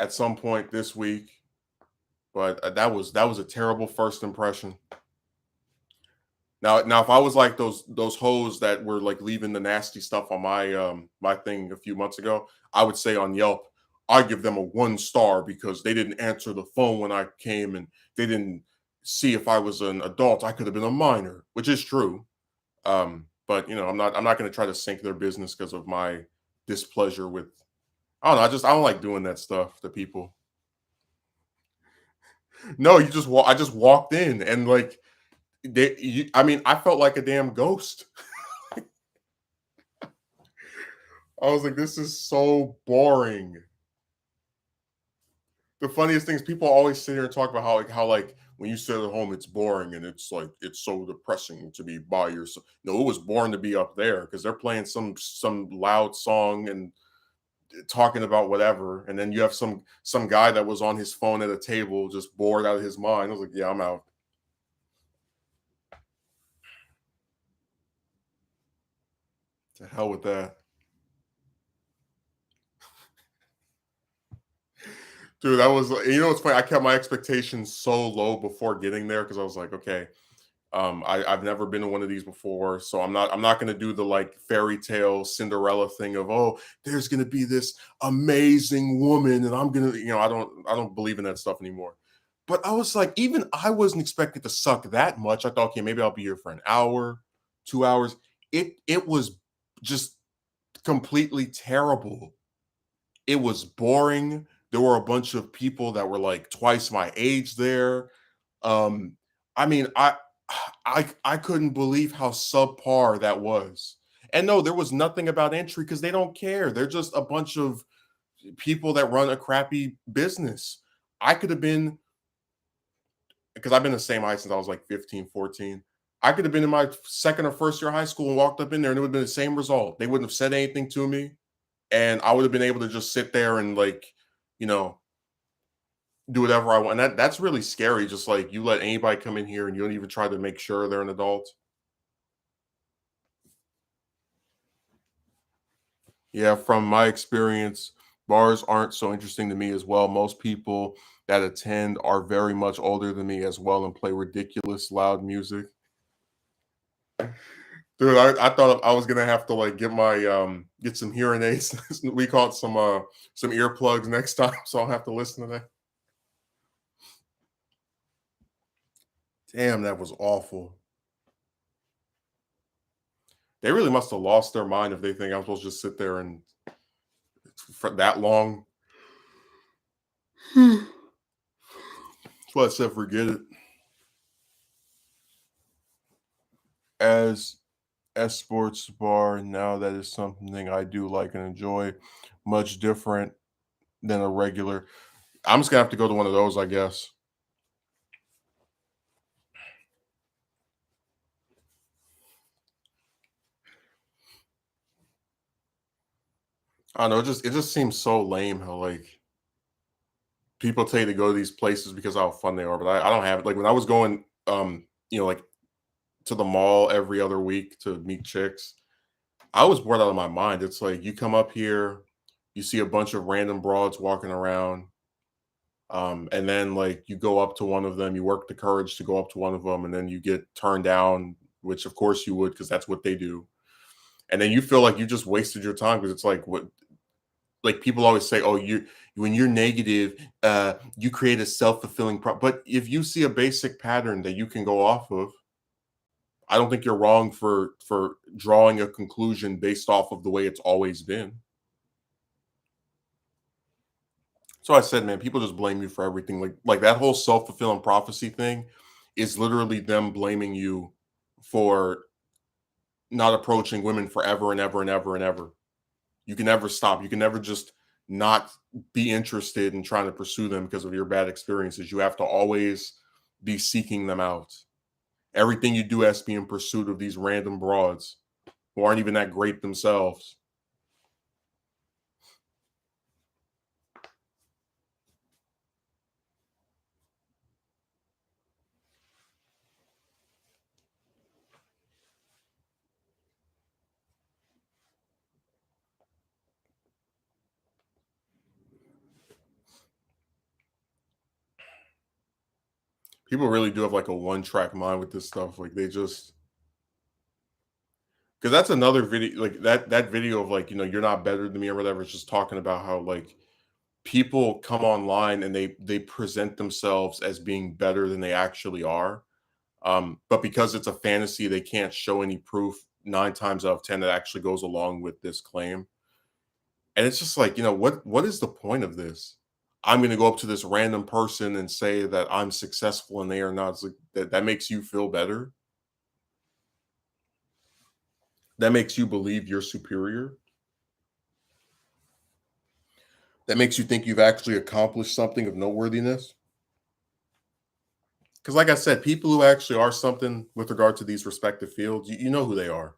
at some point this week. But that was a terrible first impression. Now, if I was like those hoes that were like leaving the nasty stuff on my thing a few months ago, I would say on Yelp, I give them a 1 star because they didn't answer the phone when I came and they didn't see if I was an adult. I could have been a minor, which is true. But I'm not going to try to sink their business because of my displeasure with. I don't know. I don't like doing that stuff to people. No, I just walked in and like I mean, I felt like a damn ghost. I was like, this is so boring. The funniest thing is people always sit here and talk about how when you sit at home it's boring and it's like it's so depressing to be by yourself. No, it was boring to be up there because they're playing some loud song and talking about whatever, and then you have some guy that was on his phone at a table just bored out of his mind. I was like, yeah, I'm out. To hell with that. Dude, that was what's funny? I kept my expectations so low before getting there because I was like, okay, I've never been to one of these before, so I'm not gonna do the like fairy tale Cinderella thing of, oh, there's gonna be this amazing woman, and I'm gonna, I don't believe in that stuff anymore. But I was like, even I wasn't expecting to suck that much. I thought, okay, maybe I'll be here for an hour, 2 hours. It was just completely terrible. It was boring. There were a bunch of people that were like twice my age there. Um, I mean, I couldn't believe how subpar that was. And no, there was nothing about entry because they don't care. They're just a bunch of people that run a crappy business. I could have been because I've been the same height since I was like 15, 14. I could have been in my second or first year of high school and walked up in there and it would have been the same result. They wouldn't have said anything to me. And I would have been able to just sit there and like, you know, do whatever I want. And that's really scary. Just like you let anybody come in here and you don't even try to make sure they're an adult. Yeah, from my experience, bars aren't so interesting to me as well. Most people that attend are very much older than me as well and play ridiculous loud music. Dude, I thought I was gonna have to like get some hearing aids. We call it some earplugs next time, so I'll have to listen to that. Damn, that was awful. They really must have lost their mind if they think I'm supposed to just sit there and for that long. That's why I said forget it. As sports bar now, that is something I do like and enjoy, much different than a regular. I'm just gonna have to go to one of those, I guess. I don't know, it just seems so lame how, like, people tell you to go to these places because of how fun they are, but I don't have it. Like, when I was going, like, to the mall every other week to meet chicks, I was bored out of my mind. It's like, you come up here, you see a bunch of random broads walking around, and then, like, you go up to one of them, you work the courage to go up to one of them, and then you get turned down, which of course you would, because that's what they do. And then you feel like you just wasted your time because it's like, what, like, people always say, "Oh, you when you're negative, you create a self-fulfilling but if you see a basic pattern that you can go off of, I don't think you're wrong for drawing a conclusion based off of the way it's always been. So I said, man, people just blame you for everything. Like that whole self-fulfilling prophecy thing is literally them blaming you for not approaching women forever and ever and ever and ever. You can never stop. You can never just not be interested in trying to pursue them because of your bad experiences. You have to always be seeking them out. Everything you do has to be in pursuit of these random broads who aren't even that great themselves. People really do have like a one track mind with this stuff. Like they just, because that's another video, like that video of, like, you're not better than me or whatever. It's just talking about how, like, people come online and they present themselves as being better than they actually are. But because it's a fantasy, they can't show any proof 9 times out of 10 that actually goes along with this claim. And it's just like, what is the point of this? I'm going to go up to this random person and say that I'm successful and they are not. It's like, that makes you feel better. That makes you believe you're superior. That makes you think you've actually accomplished something of noteworthiness. Because, like I said, people who actually are something with regard to these respective fields, you know who they are.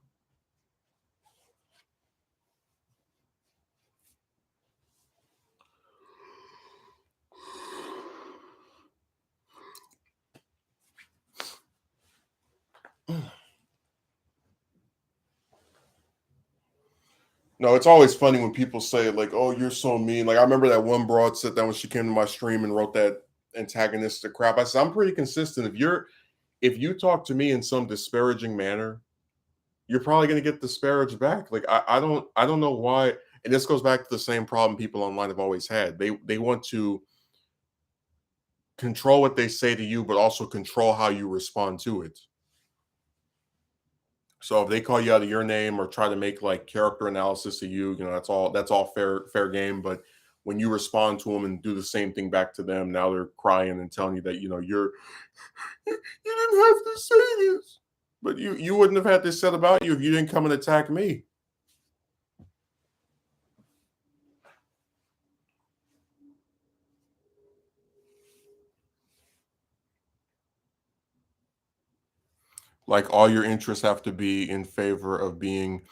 No, it's always funny when people say, like, "Oh, you're so mean." Like, I remember that one broad sit down when she came to my stream and wrote that antagonistic crap. I said, "I'm pretty consistent. If you talk to me in some disparaging manner, you're probably going to get disparaged back." Like, I don't know why. And this goes back to the same problem people online have always had. They want to control what they say to you, but also control how you respond to it. So if they call you out of your name or try to make like character analysis of you, that's all fair game. But when you respond to them and do the same thing back to them, now they're crying and telling you that you didn't have to say this. But you wouldn't have had this said about you if you didn't come and attack me. Like, all your interests have to be in favor of being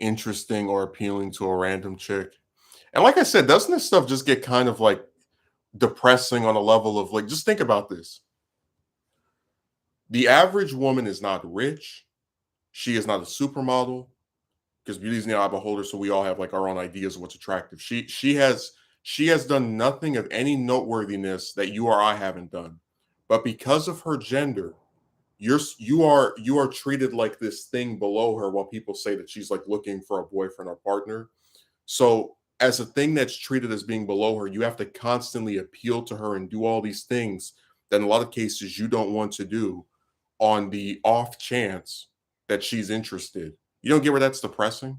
interesting or appealing to a random chick. And like I said, doesn't this stuff just get kind of like depressing on a level of, like, just think about this. The average woman is not rich. She is not a supermodel, because beauty is in the eye of the beholder. So we all have like our own ideas of what's attractive. She has done nothing of any noteworthiness that you or I haven't done. But because of her gender, you are treated like this thing below her, while people say that she's like looking for a boyfriend or partner. So as a thing that's treated as being below her, you have to constantly appeal to her and do all these things that in a lot of cases you don't want to do, on the off chance that she's interested. You don't get where that's depressing?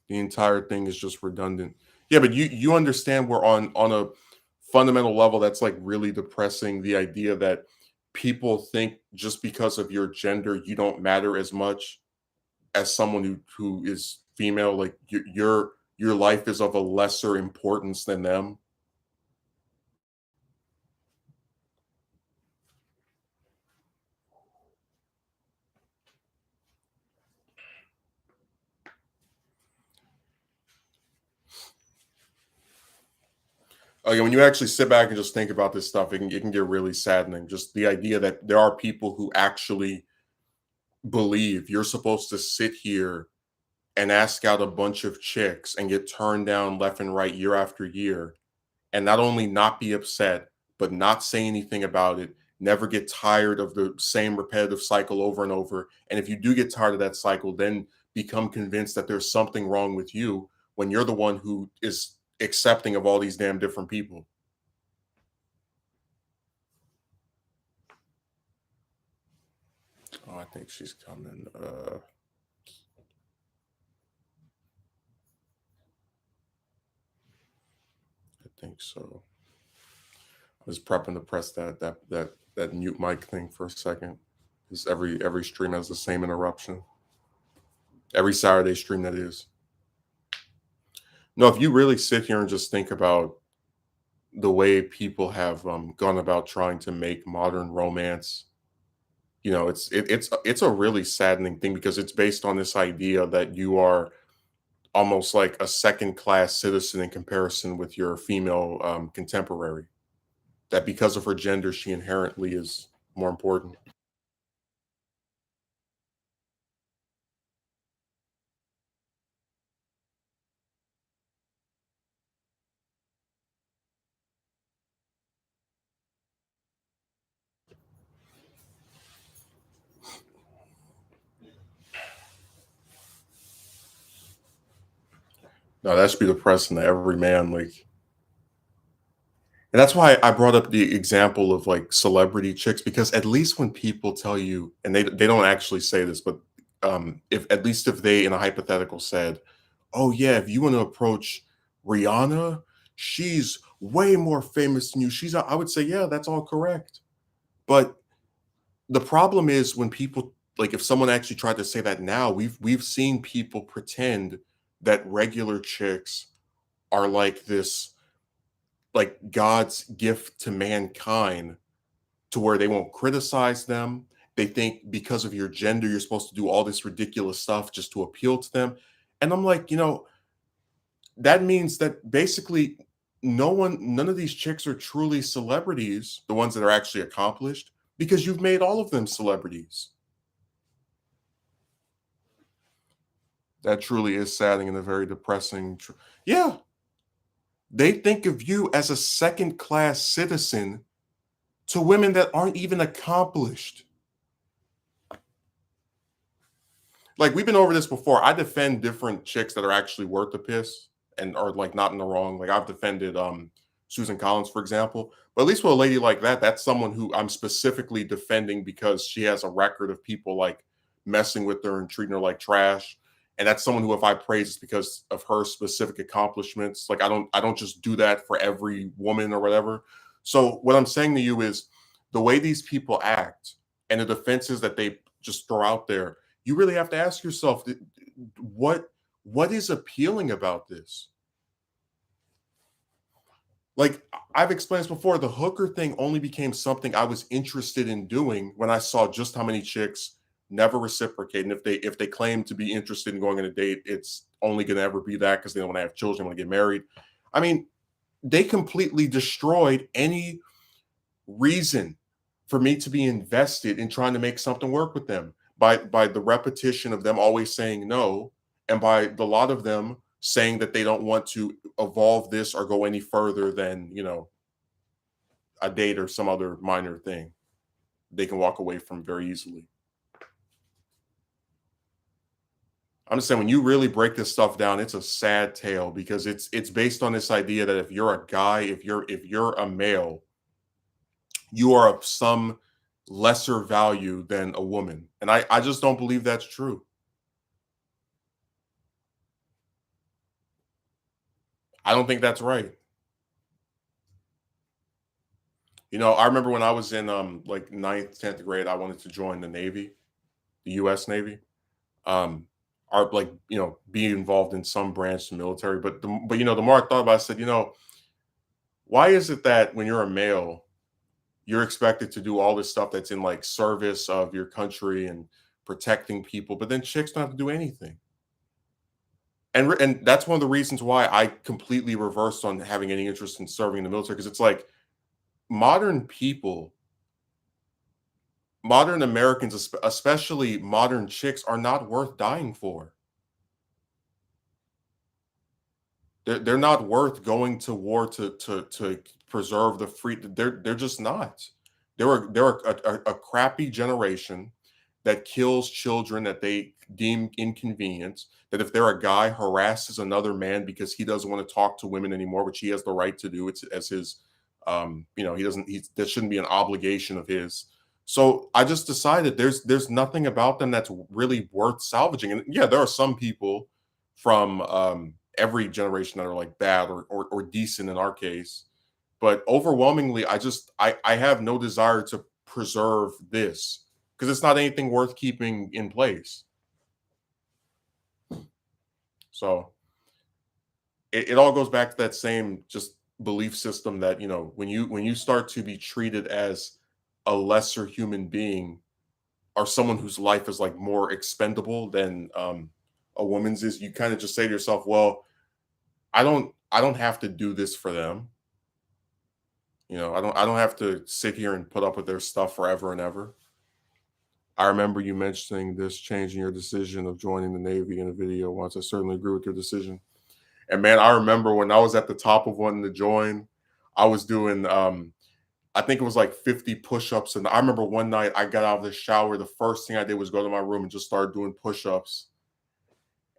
The entire thing is just redundant. Yeah, but you understand, we're on a fundamental level that's like really depressing, the idea that people think just because of your gender you don't matter as much as someone who is female. Like, your life is of a lesser importance than them. Like when you actually sit back and just think about this stuff, it can get really saddening. Just the idea that there are people who actually believe you're supposed to sit here and ask out a bunch of chicks and get turned down left and right year after year, and not only not be upset, but not say anything about it, never get tired of the same repetitive cycle over and over. And if you do get tired of that cycle, then become convinced that there's something wrong with you when you're the one who is accepting of all these damn different people. Oh, I think she's coming. I think so. I was prepping to press that mute mic thing for a second. Because every stream has the same interruption. Every Saturday stream that is. No, if you really sit here and just think about the way people have gone about trying to make modern romance, it's a really saddening thing because it's based on this idea that you are almost like a second class citizen in comparison with your female contemporary. That because of her gender, she inherently is more important. No, that should be depressing to every man. Like, and that's why I brought up the example of like celebrity chicks because at least when people tell you, and they don't actually say this, but if at least if they in a hypothetical said, "Oh yeah, if you want to approach Rihanna, she's way more famous than you. I would say, yeah, that's all correct. But the problem is when people like if someone actually tried to say that now, we've seen people pretend that regular chicks are like this like God's gift to mankind to where they won't criticize them. They think because of your gender, you're supposed to do all this ridiculous stuff just to appeal to them. And I'm like, that means that basically none of these chicks are truly celebrities, the ones that are actually accomplished, because you've made all of them celebrities. That truly is saddening and a very depressing. Yeah, they think of you as a second class citizen to women that aren't even accomplished. Like we've been over this before. I defend different chicks that are actually worth the piss and are like not in the wrong. Like I've defended Susan Collins, for example. But at least with a lady like that, that's someone who I'm specifically defending because she has a record of people like messing with her and treating her like trash. And that's someone who, if I praise, it's because of her specific accomplishments. Like I don't just do that for every woman or whatever. So what I'm saying to you is the way these people act and the defenses that they just throw out there, you really have to ask yourself what what is appealing about this. Like I've explained this before, the hooker thing only became something I was interested in doing when I saw just how many chicks never reciprocate, and if they claim to be interested in going on a date, it's only going to ever be that because they don't want to have children, want to get married. I mean, they completely destroyed any reason for me to be invested in trying to make something work with them by the repetition of them always saying no, and by the lot of them saying that they don't want to evolve this or go any further than a date or some other minor thing they can walk away from very easily. I'm just saying when you really break this stuff down, it's a sad tale because it's based on this idea that if you're a guy, if you're a male, you are of some lesser value than a woman. And I just don't believe that's true. I don't think that's right. I remember when I was in like ninth, 10th grade, I wanted to join the Navy, the US Navy. Um or like, be involved in some branch of the military. But the more I thought about it, I said, why is it that when you're a male, you're expected to do all this stuff that's in like service of your country and protecting people, but then chicks don't have to do anything. And that's one of the reasons why I completely reversed on having any interest in serving in the military, because it's like modern people, modern Americans, especially modern chicks, are not worth dying for. They're not worth going to war to preserve the free. They're just not. They're a crappy generation that kills children that they deem inconvenient. That if they're a guy harasses another man because he doesn't want to talk to women anymore, which he has the right to do. It's as his, he doesn't. That shouldn't be an obligation of his. So I just decided there's nothing about them that's really worth salvaging. And yeah, there are some people from every generation that are like bad or decent in our case. But overwhelmingly, I have no desire to preserve this because it's not anything worth keeping in place. So it all goes back to that same just belief system that when you start to be treated as a lesser human being or someone whose life is like more expendable than a woman's is, you kind of just say to yourself, well, I don't have to do this for them. I don't have to sit here and put up with their stuff forever and ever. I remember you mentioning this changing your decision of joining the Navy in a video once. I certainly agree with your decision. And man, I remember when I was at the top of wanting to join, I was doing I think it was like 50 push-ups. And I remember one night I got out of the shower. The first thing I did was go to my room and just start doing push-ups.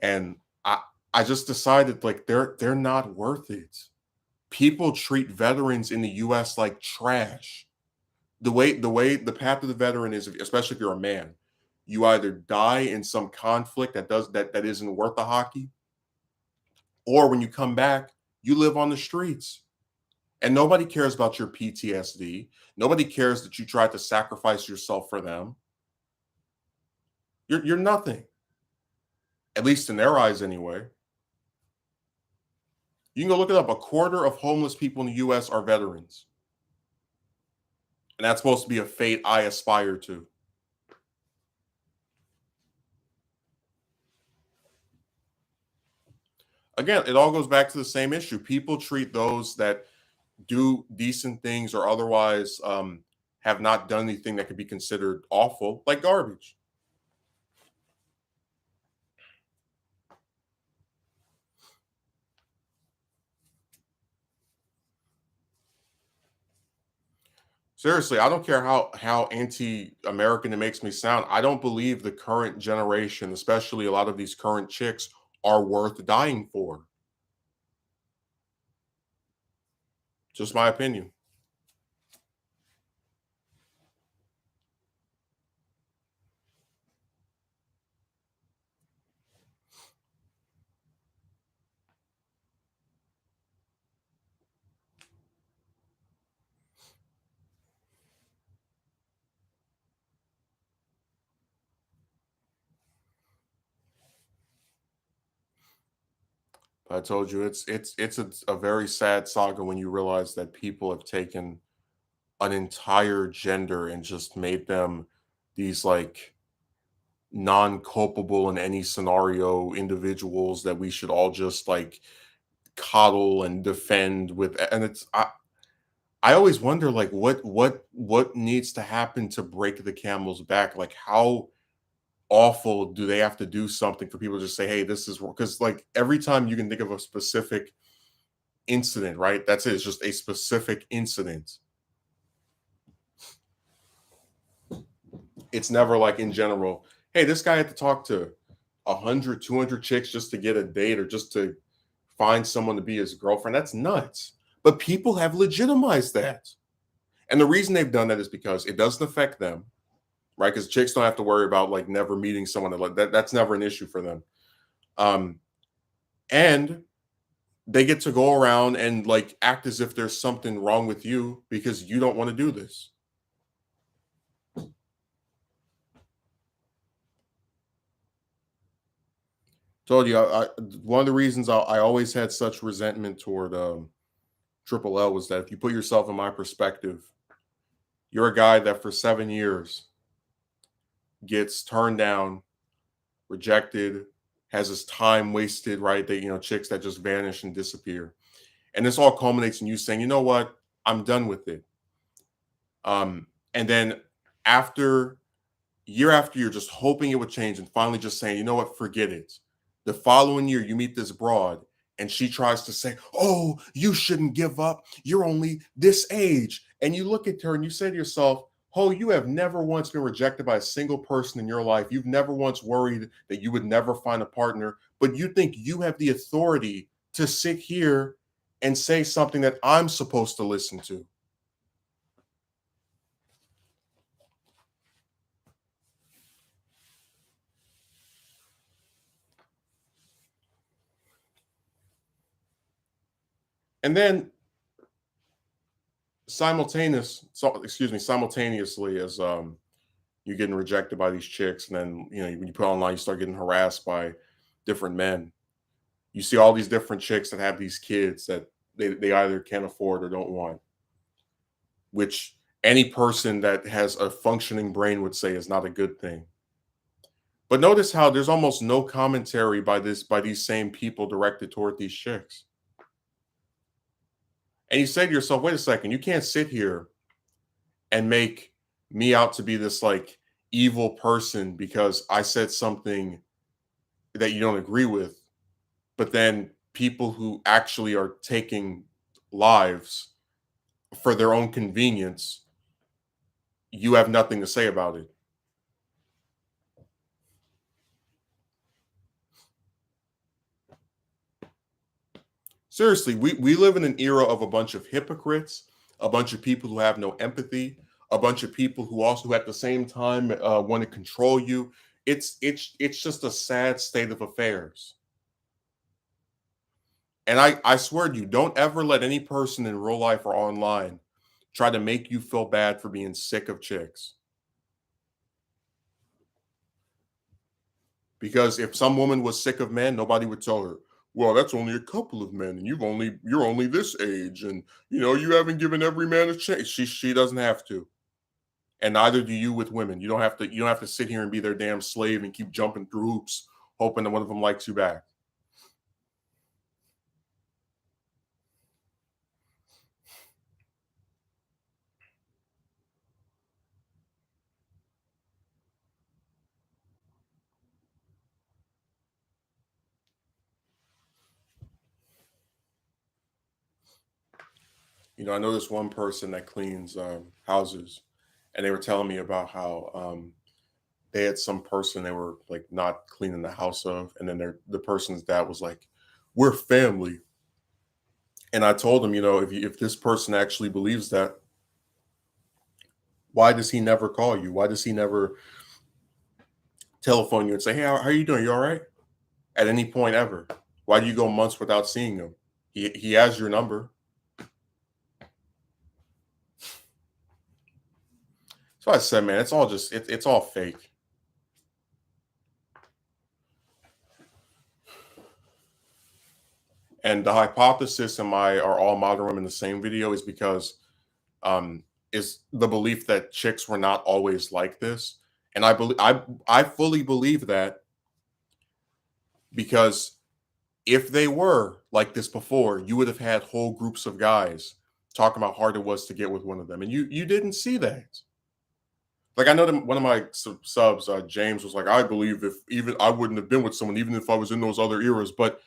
And I just decided like they're not worth it. People treat veterans in the US like trash. The path of the veteran is, especially if you're a man, you either die in some conflict that isn't worth the hockey, or when you come back, you live on the streets. And nobody cares about your PTSD. Nobody cares that you tried to sacrifice yourself for them. You're nothing, at least in their eyes anyway. You can go look it up. A quarter of homeless people in the US are veterans. And that's supposed to be a fate I aspire to. Again, it all goes back to the same issue. People treat those that do decent things or otherwise have not done anything that could be considered awful like garbage. Seriously, I don't care how anti-American it makes me sound. I don't believe the current generation, especially a lot of these current chicks, are worth dying for. Just my opinion. I told you it's a very sad saga when you realize that people have taken an entire gender and just made them these like non-culpable in any scenario individuals that we should all just like coddle and defend with. And I always wonder like what needs to happen to break the camel's back. Like how awful do they have to do something for people to just say, hey, this is, because like every time you can think of a specific incident, right? That's it. It's just a specific incident. It's never like in general, hey, this guy had to talk to 100, 200 chicks just to get a date or just to find someone to be his girlfriend. That's nuts. But people have legitimized that. And the reason they've done that is because it doesn't affect them, right? Because chicks don't have to worry about like never meeting someone that's never an issue for them. Um, and they get to go around and like act as if there's something wrong with you because you don't want to do this. Told you, one of the reasons I always had such resentment toward Triple L was that if you put yourself in my perspective, you're a guy that for 7 years gets turned down, rejected, has this time wasted, right? That, chicks that just vanish and disappear. And this all culminates in you saying, you know what? I'm done with it. And then after year after year, just hoping it would change and finally just saying, you know what, forget it. The following year, you meet this broad and she tries to say, oh, you shouldn't give up. You're only this age. And you look at her and you say to yourself, oh, you have never once been rejected by a single person in your life. You've never once worried that you would never find a partner, but you think you have the authority to sit here and say something that I'm supposed to listen to. And then simultaneously as you're getting rejected by these chicks, and then when you put online, you start getting harassed by different men. You see all these different chicks that have these kids that they either can't afford or don't want, which any person that has a functioning brain would say is not a good thing. But notice how there's almost no commentary by these same people directed toward these chicks. And you say to yourself, wait a second, you can't sit here and make me out to be this like evil person because I said something that you don't agree with. But then people who actually are taking lives for their own convenience, you have nothing to say about it. Seriously, we live in an era of a bunch of hypocrites, a bunch of people who have no empathy, a bunch of people who also at the same time want to control you. It's just a sad state of affairs. And I swear to you, don't ever let any person in real life or online try to make you feel bad for being sick of chicks. Because if some woman was sick of men, nobody would tell her, well, that's only a couple of men, and you're only this age, and you haven't given every man a chance. She doesn't have to. And neither do you with women. You don't have to sit here and be their damn slave and keep jumping through hoops, hoping that one of them likes you back. I know this one person that cleans houses, and they were telling me about how they had some person they were like not cleaning the house of, and then the person's dad was like, "We're family." And I told him, if this person actually believes that, why does he never call you? Why does he never telephone you and say, "Hey, how are you doing? You all right?" At any point ever? Why do you go months without seeing him? He has your number. So I said, man, it's all just it's all fake. And the hypothesis in my our all modern women in the same video is because um is the belief that chicks were not always like this. And I fully believe that because if they were like this before, you would have had whole groups of guys talking about how hard it was to get with one of them. And you didn't see that. Like I know that one of my subs, James, was like, I believe if even I wouldn't have been with someone, even if I was in those other eras. But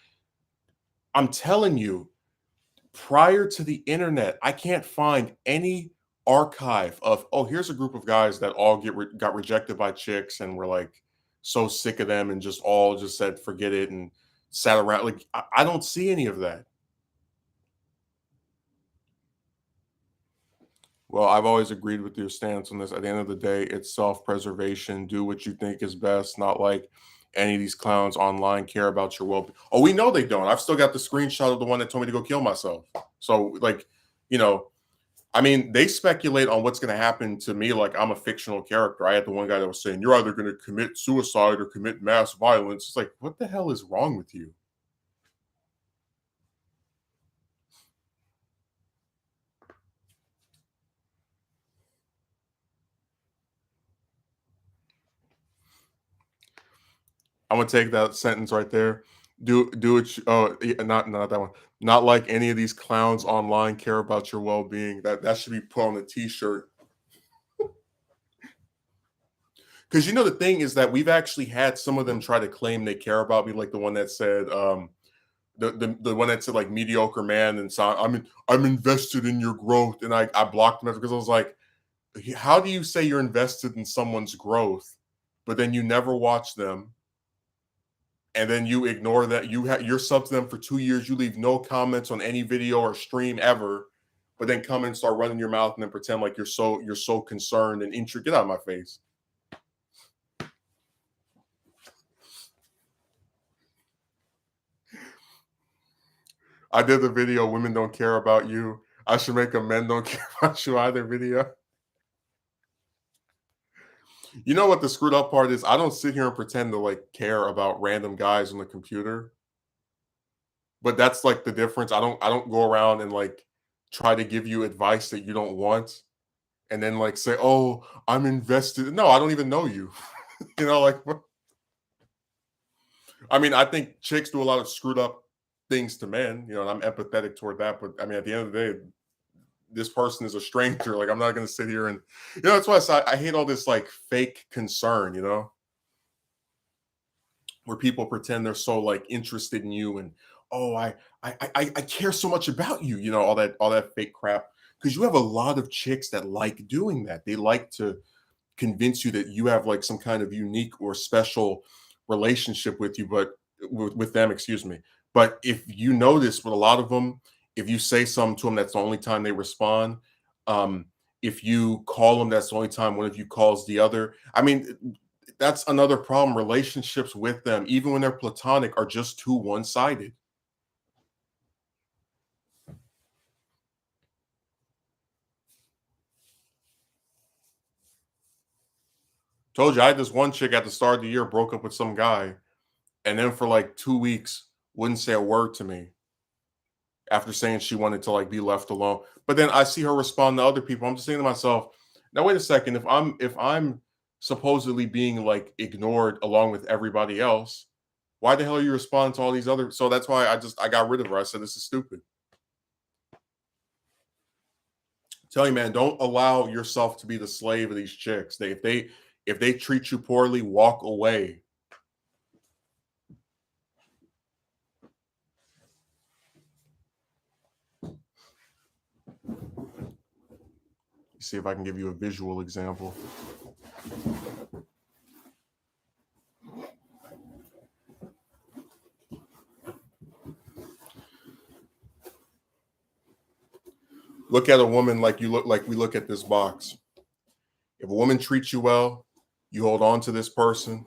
I'm telling you, prior to the internet, I can't find any archive of, oh, here's a group of guys that all got rejected by chicks and were like so sick of them and just all just said forget it and sat around. Like I don't see any of that. Well, I've always agreed with your stance on this. At the end of the day, it's self-preservation. Do what you think is best, not like any of these clowns online care about your well. Oh, we know they don't. I've still got the screenshot of the one that told me to go kill myself. So, like, you know, I mean, they speculate on what's going to happen to me like I'm a fictional character. I had the one guy that was saying, you're either going to commit suicide or commit mass violence. It's like, what the hell is wrong with you? I'm gonna take that sentence right there. Do it. Oh, yeah, not that one. Not like any of these clowns online care about your well being. That should be put on a T-shirt. Because the thing is that we've actually had some of them try to claim they care about me, like the one that said the one that said like mediocre man, and so I'm invested in your growth, and I blocked them because I was like, how do you say you're invested in someone's growth, but then you never watch them, and then you ignore that you're sub to them for 2 years, you leave no comments on any video or stream ever, but then come and start running your mouth and then pretend like you're so concerned and interested. Get out of my face. I did the video "Women Don't Care About You." I should make a "Men Don't Care About You Either" video. You know what the screwed up part is? I don't sit here and pretend to like care about random guys on the computer, but that's like the difference. I don't go around and like try to give you advice that you don't want and then like say, "Oh, I'm invested." No, I don't even know you. Like I mean, I think chicks do a lot of screwed up things to men, and I'm empathetic toward that, but I mean at the end of the day, this person is a stranger. Like I'm not going to sit here and that's why I hate all this like fake concern, where people pretend they're so like interested in you and oh I care so much about you, all that fake crap. Because you have a lot of chicks that like doing that. They like to convince you that you have like some kind of unique or special relationship with you, but with them, excuse me. But if you notice with a lot of them, if you say something to them, that's the only time they respond. Um, if you call them, that's the only time one of you calls the other. I mean, that's another problem. Relationships with them, even when they're platonic, are just too one-sided. Told you I had this one chick at the start of the year broke up with some guy, and then for like 2 weeks wouldn't say a word to me after saying she wanted to like be left alone. But then I see her respond to other people. I'm just thinking to myself, now wait a second. If I'm supposedly being like ignored along with everybody else, why the hell are you responding to all these other? So that's why I got rid of her. I said this is stupid. Tell you, man, don't allow yourself to be the slave of these chicks. If they treat you poorly, walk away. See if I can give you a visual example. Look at a woman like we look at this box. If a woman treats you well, you hold on to this person,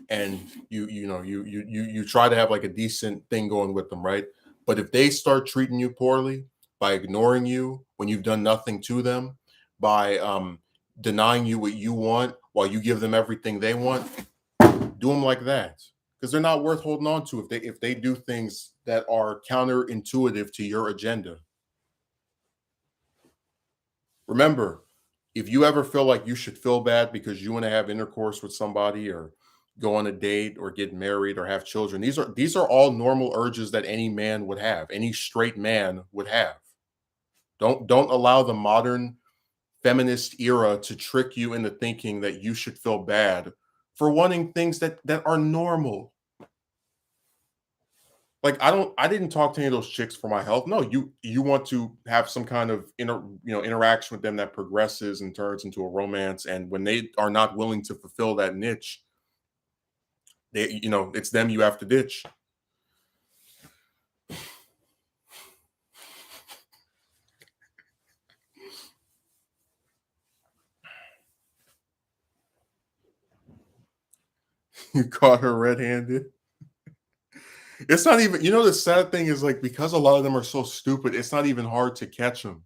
and you try to have like a decent thing going with them, right? But if they start treating you poorly by ignoring you when you've done nothing to them, by denying you what you want while you give them everything they want, do them like that, because they're not worth holding on to if they do things that are counterintuitive to your agenda. Remember, if you ever feel like you should feel bad because you want to have intercourse with somebody or go on a date or get married or have children, these are all normal urges that any man would have, any straight man would have. Don't allow the modern feminist era to trick you into thinking that you should feel bad for wanting things that are normal. Like I didn't talk to any of those chicks for my health. No, you want to have some kind of interaction with them that progresses and turns into a romance. And when they are not willing to fulfill that niche, it's them you have to ditch. You caught her red-handed. It's not even, the sad thing is like because a lot of them are so stupid, it's not even hard to catch them.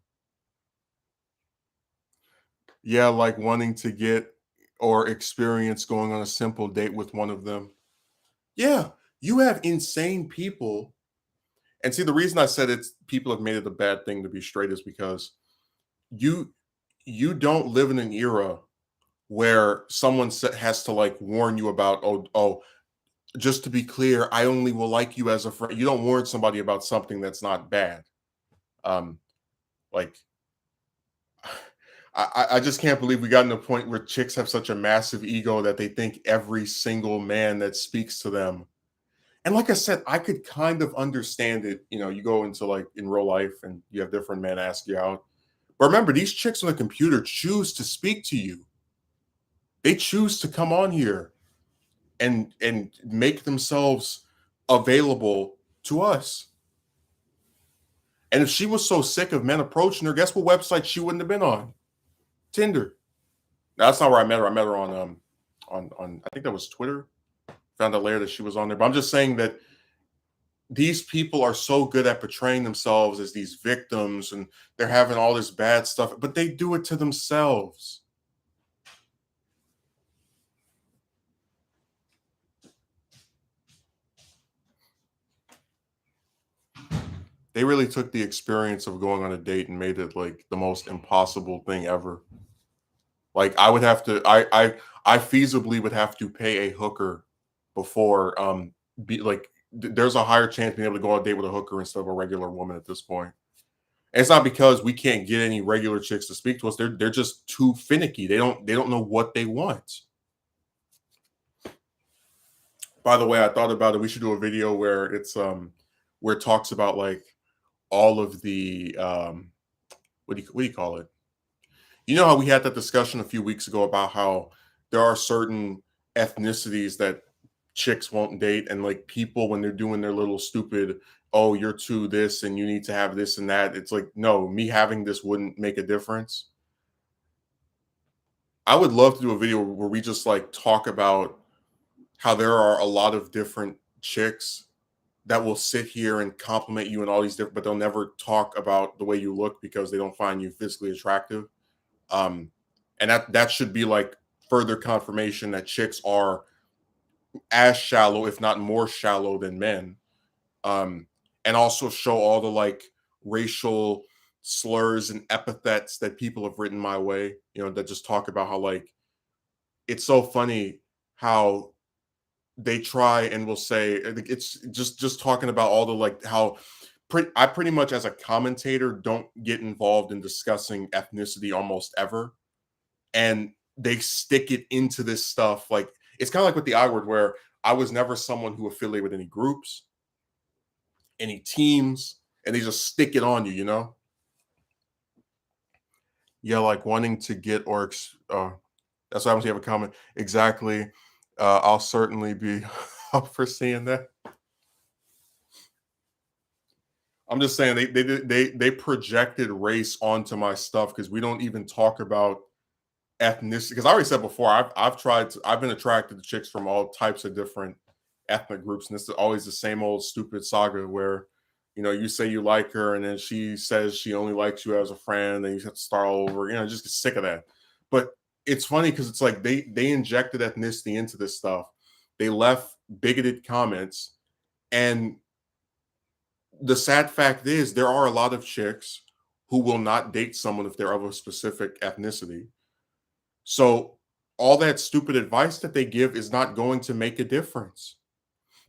Yeah, like wanting to get or experience going on a simple date with one of them. Yeah, you have insane people. And see, the reason I said it's people have made it a bad thing to be straight is because you you don't live in an era where someone has to like warn you about, oh, just to be clear, I only will like you as a friend. You don't warn somebody about something that's not bad. Um, like I just can't believe we got to the point where chicks have such a massive ego that they think every single man that speaks to them. And like I said, I could kind of understand it. You know, you go into like in real life and you have different men ask you out. But remember, these chicks on the computer choose to speak to you. They choose to come on here and make themselves available to us. And if she was so sick of men approaching her, guess what website she wouldn't have been on? Tinder. Now, that's not where I met her. I met her on I think that was Twitter. Found out later that she was on there. But I'm just saying that these people are so good at portraying themselves as these victims and they're having all this bad stuff, but they do it to themselves. They really took the experience of going on a date and made it like the most impossible thing ever. Like I would have to I feasibly would have to pay a hooker before be like there's a higher chance being able to go on a date with a hooker instead of a regular woman at this point. And it's not because we can't get any regular chicks to speak to us. They're just too finicky. They don't know what they want. By the way, I thought about it. We should do a video where it's where it talks about like all of the what do you call it? You know how we had that discussion a few weeks ago about how there are certain ethnicities that chicks won't date, and like people when they're doing their little stupid, oh, you're too this and you need to have this and that. It's like, no, me having this wouldn't make a difference. I would love to do a video where we just like talk about how there are a lot of different chicks that will sit here and compliment you and all these different, but they'll never talk about the way you look because they don't find you physically attractive. Um, and that should be like further confirmation that chicks are as shallow, if not more shallow than men. Um, and also show all the like racial slurs and epithets that people have written my way, you know, that just talk about how like it's so funny how they try and will say it's just talking about all the like how I pretty much as a commentator don't get involved in discussing ethnicity almost ever, and they stick it into this stuff like it's kind of like with the I word where I was never someone who affiliated with any groups, any teams, and they just stick it on you, you know? Yeah, like wanting to get or that's why I you have a comment. Exactly. I'll certainly be up for seeing that. I'm just saying they projected race onto my stuff because we don't even talk about ethnicity. Because I already said before, I've been attracted to chicks from all types of different ethnic groups, and this is always the same old stupid saga where you know you say you like her, and then she says she only likes you as a friend, and you have to start all over. You know, just get sick of that. But it's funny because it's like they injected ethnicity into this stuff. They left bigoted comments, and the sad fact is there are a lot of chicks who will not date someone if they're of a specific ethnicity. So all that stupid advice that they give is not going to make a difference.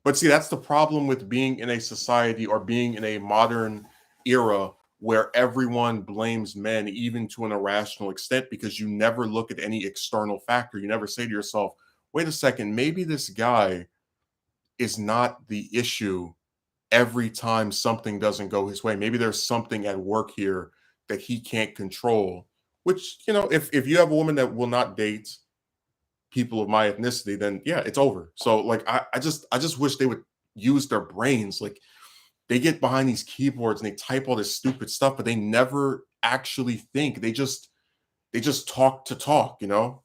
But see, that's the problem with being in a society or being in a modern era where everyone blames men, even to an irrational extent, because you never look at any external factor. You never say to yourself, wait a second, maybe this guy is not the issue every time something doesn't go his way. Maybe there's something at work here that he can't control. Which, you know, if you have a woman that will not date people of my ethnicity, then yeah, it's over. So like I just wish they would use their brains. Like they get behind these keyboards and they type all this stupid stuff, but they never actually think. They just talk to talk, you know?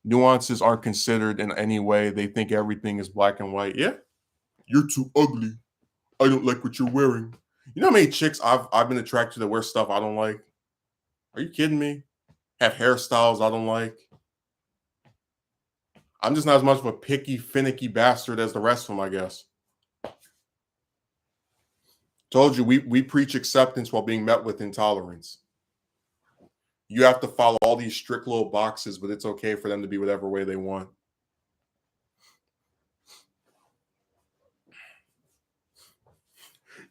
Nuances aren't considered in any way. They think everything is black and white. Yeah, you're too ugly. I don't like what you're wearing. You know how many chicks I've been attracted to that wear stuff I don't like? Are you kidding me? Have hairstyles I don't like. I'm just not as much of a picky, finicky bastard as the rest of them, I guess. Told you we preach acceptance while being met with intolerance. You have to follow all these strict little boxes, but it's okay for them to be whatever way they want.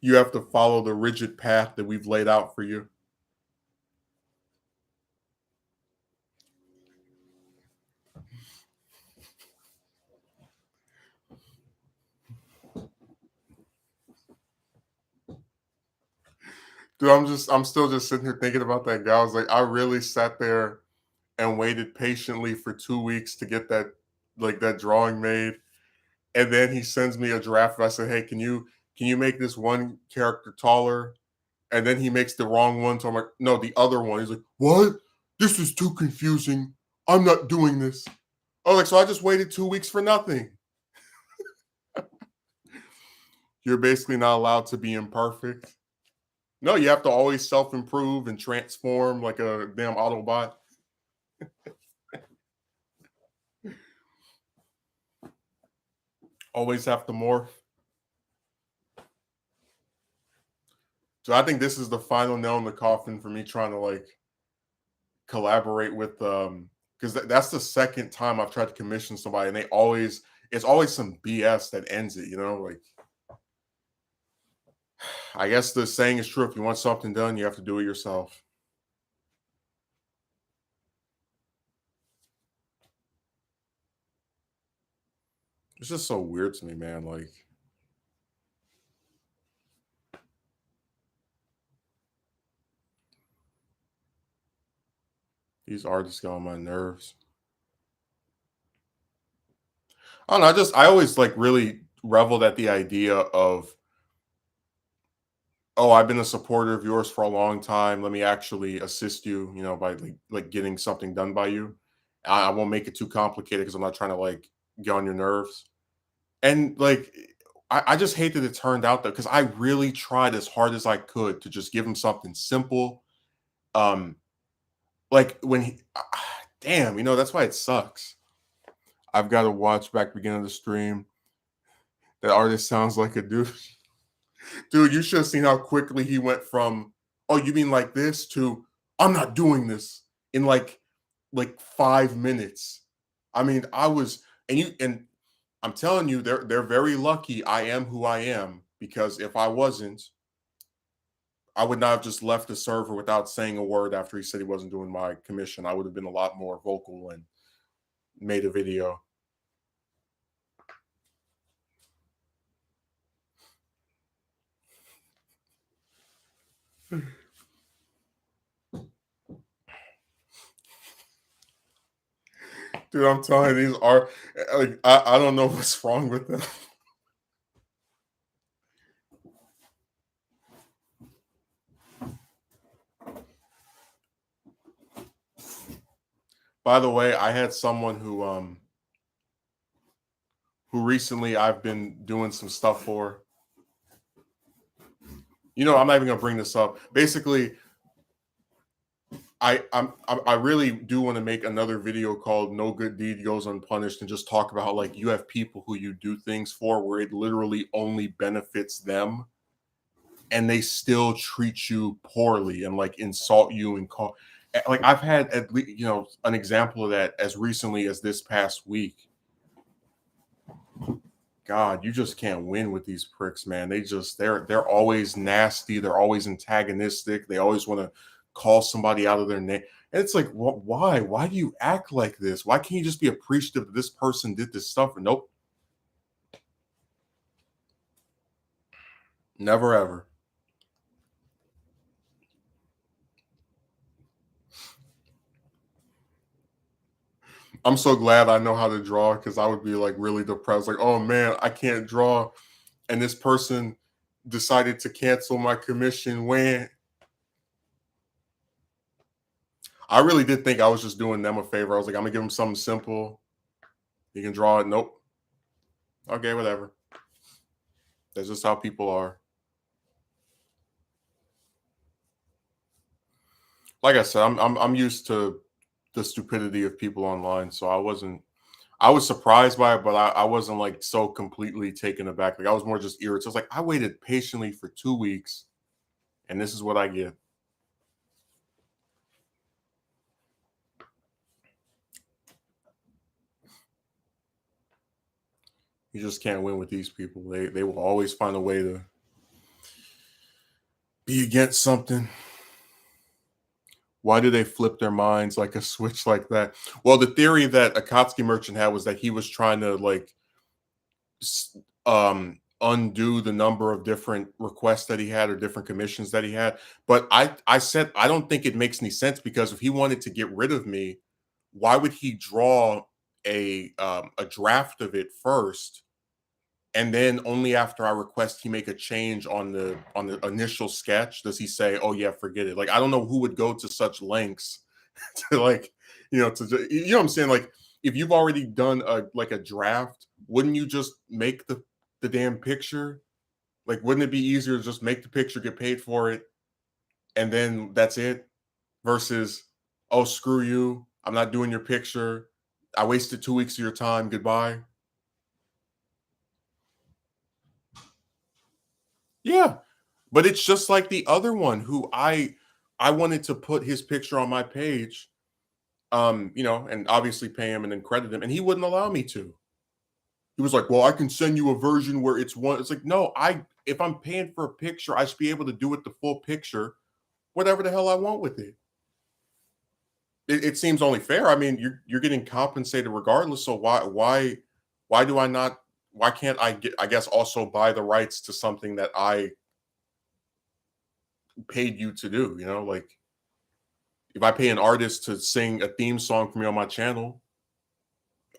You have to follow the rigid path that we've laid out for you. Dude, I'm still just sitting here thinking about that guy. I was like, I really sat there and waited patiently for 2 weeks to get that drawing made. And then he sends me a draft. And I said, hey, can you make this one character taller? And then he makes the wrong one. So I'm like, no, the other one. He's like, what? This is too confusing. I'm not doing this. I was like, so I just waited 2 weeks for nothing. You're basically not allowed to be imperfect. No, you have to always self-improve and transform like a damn Autobot. Always have to morph. So I think this is the final nail in the coffin for me trying to like collaborate with because that's the second time I've tried to commission somebody and it's always some BS that ends it, like I guess the saying is true, if you want something done, you have to do it yourself. It's just so weird to me, man. Like these artists get on my nerves. I don't know. I always like really reveled at the idea of, oh, I've been a supporter of yours for a long time. Let me actually assist you, by like getting something done by you. I won't make it too complicated because I'm not trying to like get on your nerves. And like I just hate that it turned out that because I really tried as hard as I could to just give him something simple. Um, like when he damn, that's why it sucks. I've got to watch back beginning of the stream. That artist sounds like a dude. Dude, you should have seen how quickly he went from, oh, you mean like this to I'm not doing this in like 5 minutes. I mean, and I'm telling you, they're very lucky I am who I am, because if I wasn't, I would not have just left the server without saying a word after he said he wasn't doing my commission. I would have been a lot more vocal and made a video. Dude, I'm telling you, these are like I don't know what's wrong with them. By the way, I had someone who recently I've been doing some stuff for. I'm not even gonna bring this up. Basically, I really do want to make another video called "No Good Deed Goes Unpunished" and just talk about how like you have people who you do things for where it literally only benefits them, and they still treat you poorly and like insult you and call. Like I've had at least an example of that as recently as this past week. God, you just can't win with these pricks, man. They're always nasty. They're always antagonistic. They always want to call somebody out of their name. And it's like, why? Why do you act like this? Why can't you just be appreciative that this person did this stuff? Nope. Never ever. I'm so glad I know how to draw because I would be like really depressed. Like, oh man, I can't draw. And this person decided to cancel my commission when I really did think I was just doing them a favor. I was like, I'm gonna give them something simple. You can draw it. Nope. Okay, whatever. That's just how people are. Like I said, I'm used to the stupidity of people online, so I was surprised by it, but I wasn't like so completely taken aback. Like I was more just irritated. I was like, I waited patiently for 2 weeks, and this is what I get. You just can't win with these people. They will always find a way to be against something. Why do they flip their minds like a switch like that? Well, the theory that Akatsuki Merchant had was that he was trying to like undo the number of different requests that he had or different commissions that he had. But I said I don't think it makes any sense because if he wanted to get rid of me, why would he draw a draft of it first, and then only after I request he make a change on the initial sketch does he say, "Oh yeah, forget it." Like I don't know who would go to such lengths to like, you know what I'm saying? Like if you've already done a draft, wouldn't you just make the damn picture? Like wouldn't it be easier to just make the picture, get paid for it, and then that's it? Versus, oh screw you, I'm not doing your picture. I wasted 2 weeks of your time. Goodbye. Yeah, but it's just like the other one who I wanted to put his picture on my page, and obviously pay him and then credit him, and he wouldn't allow me to. He was like, "Well, I can send you a version where it's one." It's like, no, I if I'm paying for a picture, I should be able to do it the full picture, whatever the hell I want with it. It seems only fair. I mean, you're getting compensated regardless. So why do I not? Why can't I get? I guess also buy the rights to something that I paid you to do. Like if I pay an artist to sing a theme song for me on my channel,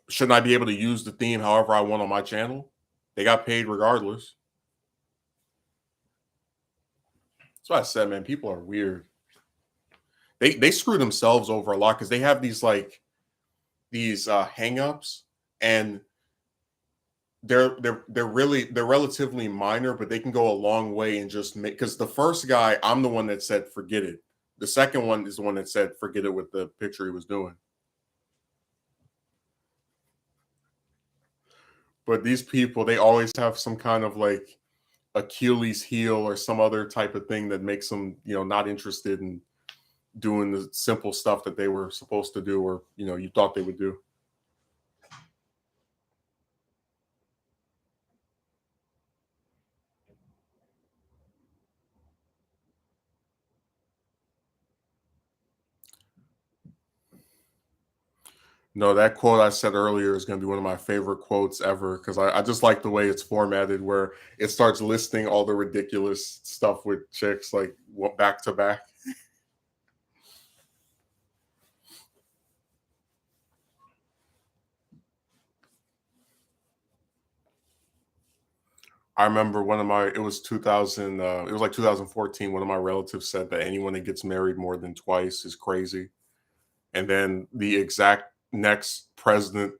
shouldn't I be able to use the theme however I want on my channel? They got paid regardless. That's why I said, man, people are weird. They screw themselves over a lot because they have these hangups, and they're relatively minor, but they can go a long way and just make. Because the first guy, I'm the one that said forget it. The second one is the one that said forget it with the picture he was doing. But these people, they always have some kind of like Achilles heel or some other type of thing that makes them, not interested in doing the simple stuff that they were supposed to do or, you thought they would do. No, that quote I said earlier is going to be one of my favorite quotes ever because I just like the way it's formatted, where it starts listing all the ridiculous stuff with chicks like back to back. I remember it was 2000, it was like 2014. One of my relatives said that anyone that gets married more than twice is crazy. And then the exact next president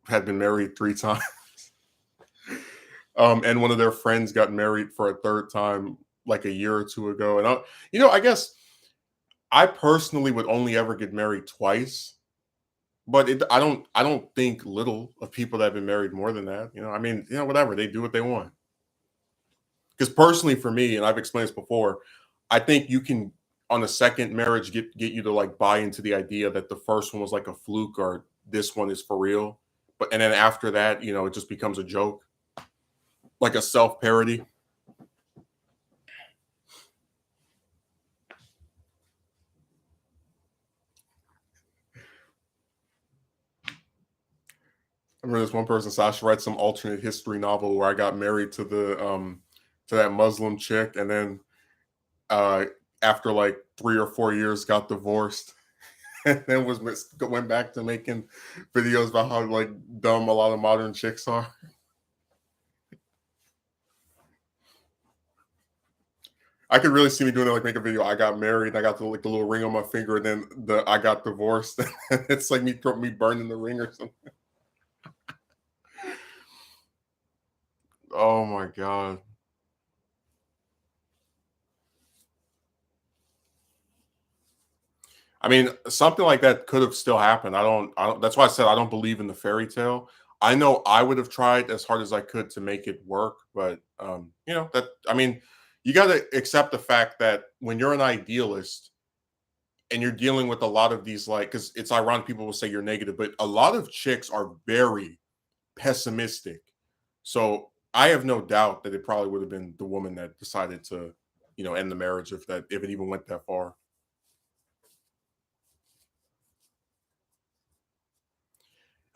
had been married 3 times. And one of their friends got married for a third time like a year or two ago. And I guess I personally would only ever get married twice, but I don't think little of people that have been married more than that. I mean, whatever, they do what they want. Because personally, for me, and I've explained this before, I think you can on a second marriage get you to like buy into the idea that the first one was like a fluke or this one is for real. But and then after that, it just becomes a joke, like a self parody. I remember this one person said I should write some alternate history novel where I got married to that Muslim chick, and then uh after like 3 or 4 years got divorced, and then went back to making videos about how like dumb a lot of modern chicks are. I could really see me doing it, like make a video. I got married, I got the little ring on my finger, and then I got divorced. It's like me burning the ring or something. Oh my god. I mean, something like that could have still happened. I don't that's why I said I don't believe in the fairy tale. I know I would have tried as hard as I could to make it work, but that I mean, you got to accept the fact that when you're an idealist and you're dealing with a lot of these like cuz it's ironic people will say you're negative, but a lot of chicks are very pessimistic. So I have no doubt that it probably would have been the woman that decided to, end the marriage if it even went that far.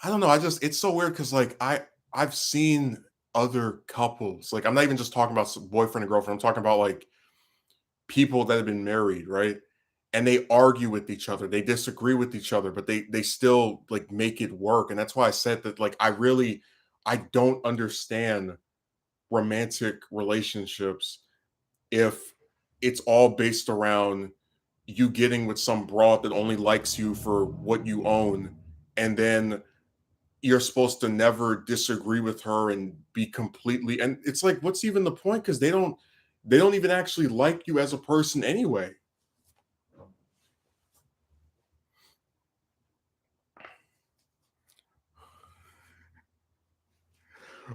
I don't know. It's so weird because like I've seen other couples. Like I'm not even just talking about boyfriend and girlfriend. I'm talking about like people that have been married, right? And they argue with each other. They disagree with each other, but they still like make it work. And that's why I said that like I don't understand romantic relationships if it's all based around you getting with some broad that only likes you for what you own, and then you're supposed to never disagree with her and be completely, and it's like what's even the point, because they don't even actually like you as a person anyway.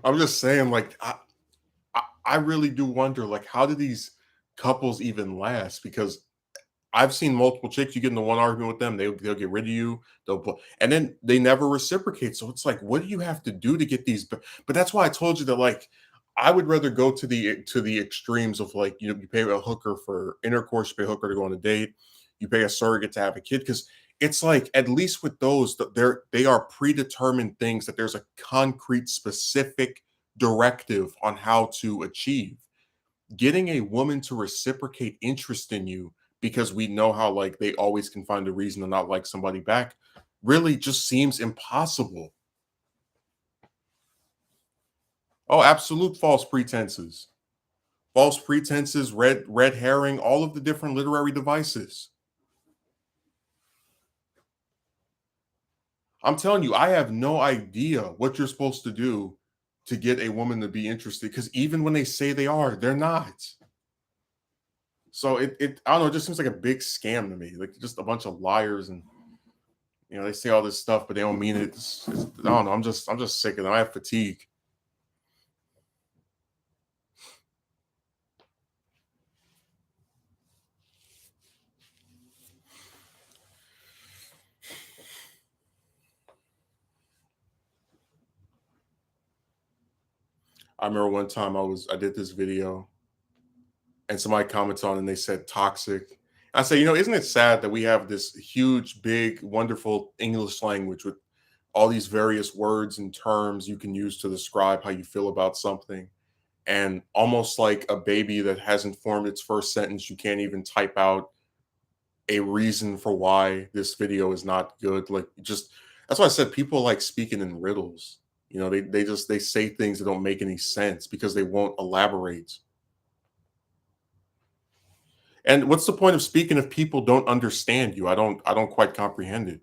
I'm just saying, like, I really do wonder, like, how do these couples even last? Because I've seen multiple chicks. You get into one argument with them, they'll get rid of you. And then they never reciprocate. So it's like, what do you have to do to get these? But that's why I told you that, like, I would rather go to the extremes of like, you pay a hooker for intercourse, you pay a hooker to go on a date, you pay a surrogate to have a kid, because it's like at least with those, they are predetermined things that there's a concrete, specific directive on how to achieve. Getting a woman to reciprocate interest in you because we know how like they always can find a reason to not like somebody back really just seems impossible. Oh, absolute false pretenses. False pretenses, red herring, all of the different literary devices. I'm telling you, I have no idea what you're supposed to do to get a woman to be interested, because even when they say they are, they're not. So I don't know, it just seems like a big scam to me. Like just a bunch of liars, and they say all this stuff, but they don't mean it. I don't know. I'm just sick of them. I have fatigue. I remember one time I did this video and somebody commented on it and they said toxic. I say, isn't it sad that we have this huge, big, wonderful English language with all these various words and terms you can use to describe how you feel about something? And almost like a baby that hasn't formed its first sentence, you can't even type out a reason for why this video is not good. Like just that's why I said people like speaking in riddles. They say things that don't make any sense because they won't elaborate. And what's the point of speaking if people don't understand you? I don't quite comprehend it.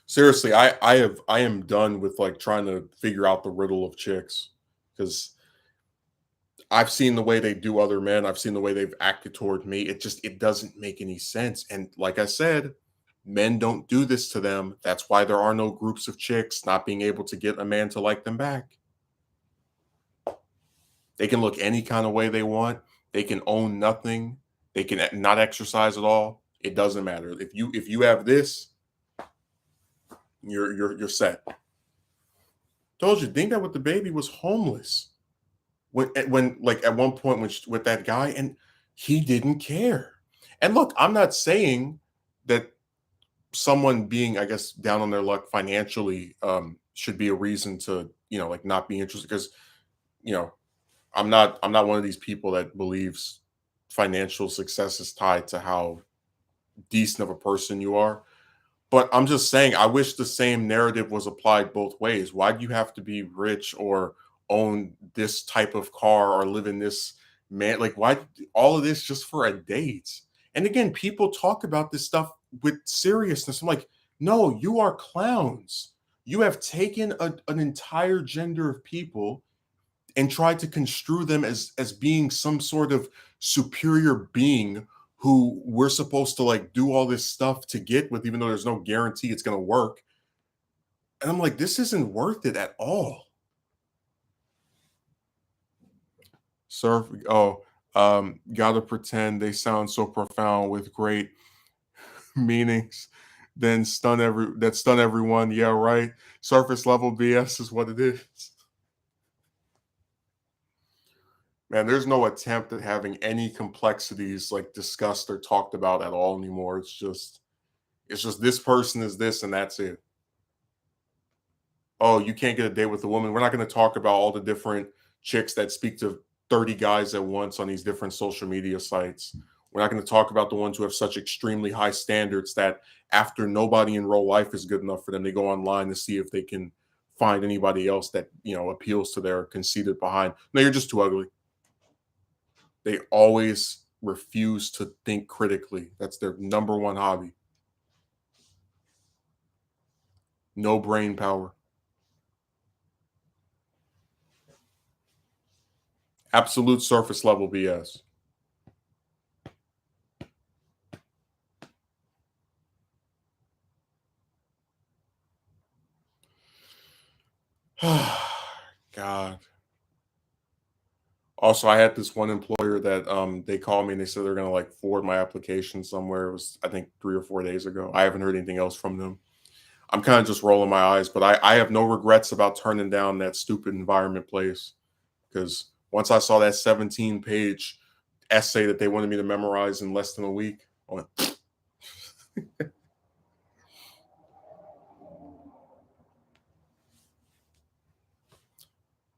Seriously, I am done with like trying to figure out the riddle of chicks, because I've seen the way they do other men. I've seen the way they've acted toward me. It doesn't make any sense. And like I said, men don't do this to them. That's why there are no groups of chicks not being able to get a man to like them back. They can look any kind of way they want. They can own nothing. They can not exercise at all. It doesn't matter. If you have this, you're set. Told you, think that with the baby was homeless when like at one point with that guy, and he didn't care. And look, I'm not saying that someone being, I guess, down on their luck financially should be a reason to like not be interested, because you know I'm not one of these people that believes financial success is tied to how decent of a person you are. But I'm just saying, I wish the same narrative was applied both ways. Why do you have to be rich or own this type of car or live in this man? Like, why all of this just for a date? And again, people talk about this stuff with seriousness. I'm like, no, you are clowns. You have taken an entire gender of people and tried to construe them as being some sort of superior being who we're supposed to like do all this stuff to get with, even though there's no guarantee it's going to work. And I'm like, this isn't worth it at all. Gotta pretend they sound so profound with great meanings, then stun everyone. Yeah, right. Surface level BS is what it is. Man, there's no attempt at having any complexities like discussed or talked about at all anymore. It's just this person is this and that's it. Oh, you can't get a date with a woman. We're not going to talk about all the different chicks that speak to 30 guys at once on these different social media sites. We're not going to talk about the ones who have such extremely high standards that after nobody in real life is good enough for them, they go online to see if they can find anybody else that, appeals to their conceited behind. No, you're just too ugly. They always refuse to think critically. That's their number one hobby. No brain power. Absolute surface level BS. God. Also, I had this one employer that they called me and they said they're gonna like forward my application somewhere. It was I think 3 or 4 days ago. I haven't heard anything else from them. I'm kind of just rolling my eyes, but I have no regrets about turning down that stupid environment place because once I saw that 17-page essay that they wanted me to memorize in less than a week, I went,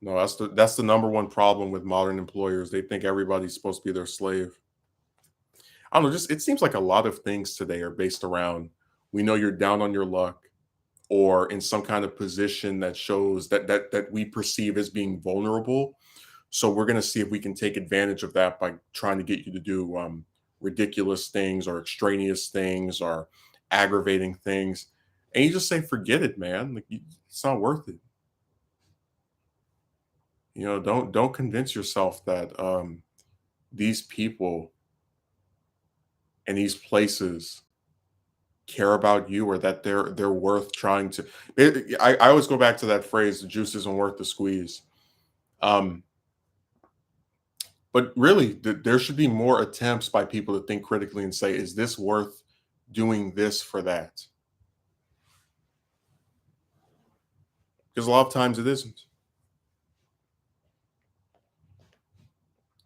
no, that's the number one problem with modern employers. They think everybody's supposed to be their slave. I don't know, just it seems like a lot of things today are based around we know you're down on your luck or in some kind of position that shows that we perceive as being vulnerable. So we're going to see if we can take advantage of that by trying to get you to do ridiculous things or extraneous things or aggravating things. And you just say, forget it, man. It's not worth it. Don't convince yourself that these people and these places care about you or that they're worth trying to. I always go back to that phrase: "The juice isn't worth the squeeze." Um, but really, there should be more attempts by people to think critically and say, "Is this worth doing this for that?" Because a lot of times it isn't,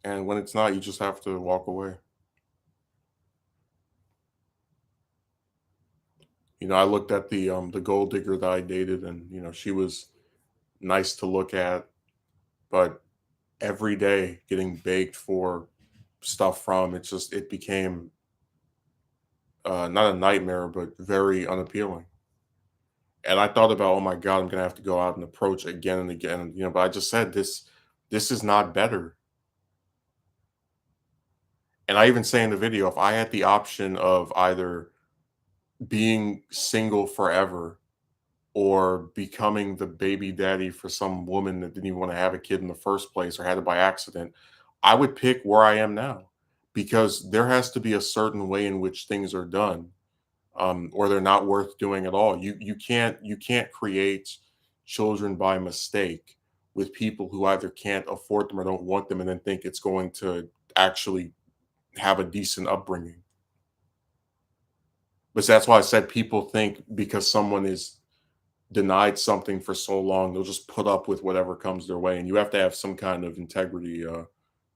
and when it's not, you just have to walk away. I looked at the gold digger that I dated, and she was nice to look at, but every day getting baked for stuff from it became not a nightmare, but very unappealing. And I thought about, oh my God, I'm gonna have to go out and approach again and again. But I just said this is not better. And I even say in the video, if I had the option of either being single forever or becoming the baby daddy for some woman that didn't even want to have a kid in the first place or had it by accident, I would pick where I am now because there has to be a certain way in which things are done, or they're not worth doing at all. You can't create children by mistake with people who either can't afford them or don't want them, and then think it's going to actually have a decent upbringing. But that's why I said people think because someone is denied something for so long, they'll just put up with whatever comes their way, and you have to have some kind of integrity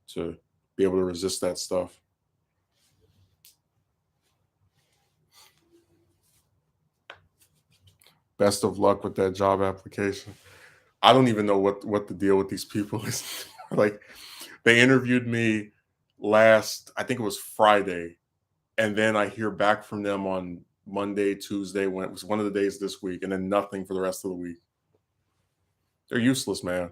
to be able to resist that stuff. Best of luck with that job application. I don't even know what the deal with these people is. Like they interviewed me last, I think it was Friday, and then I hear back from them on Monday, Tuesday, when it was one of the days this week, and then nothing for the rest of the week. They're useless, man.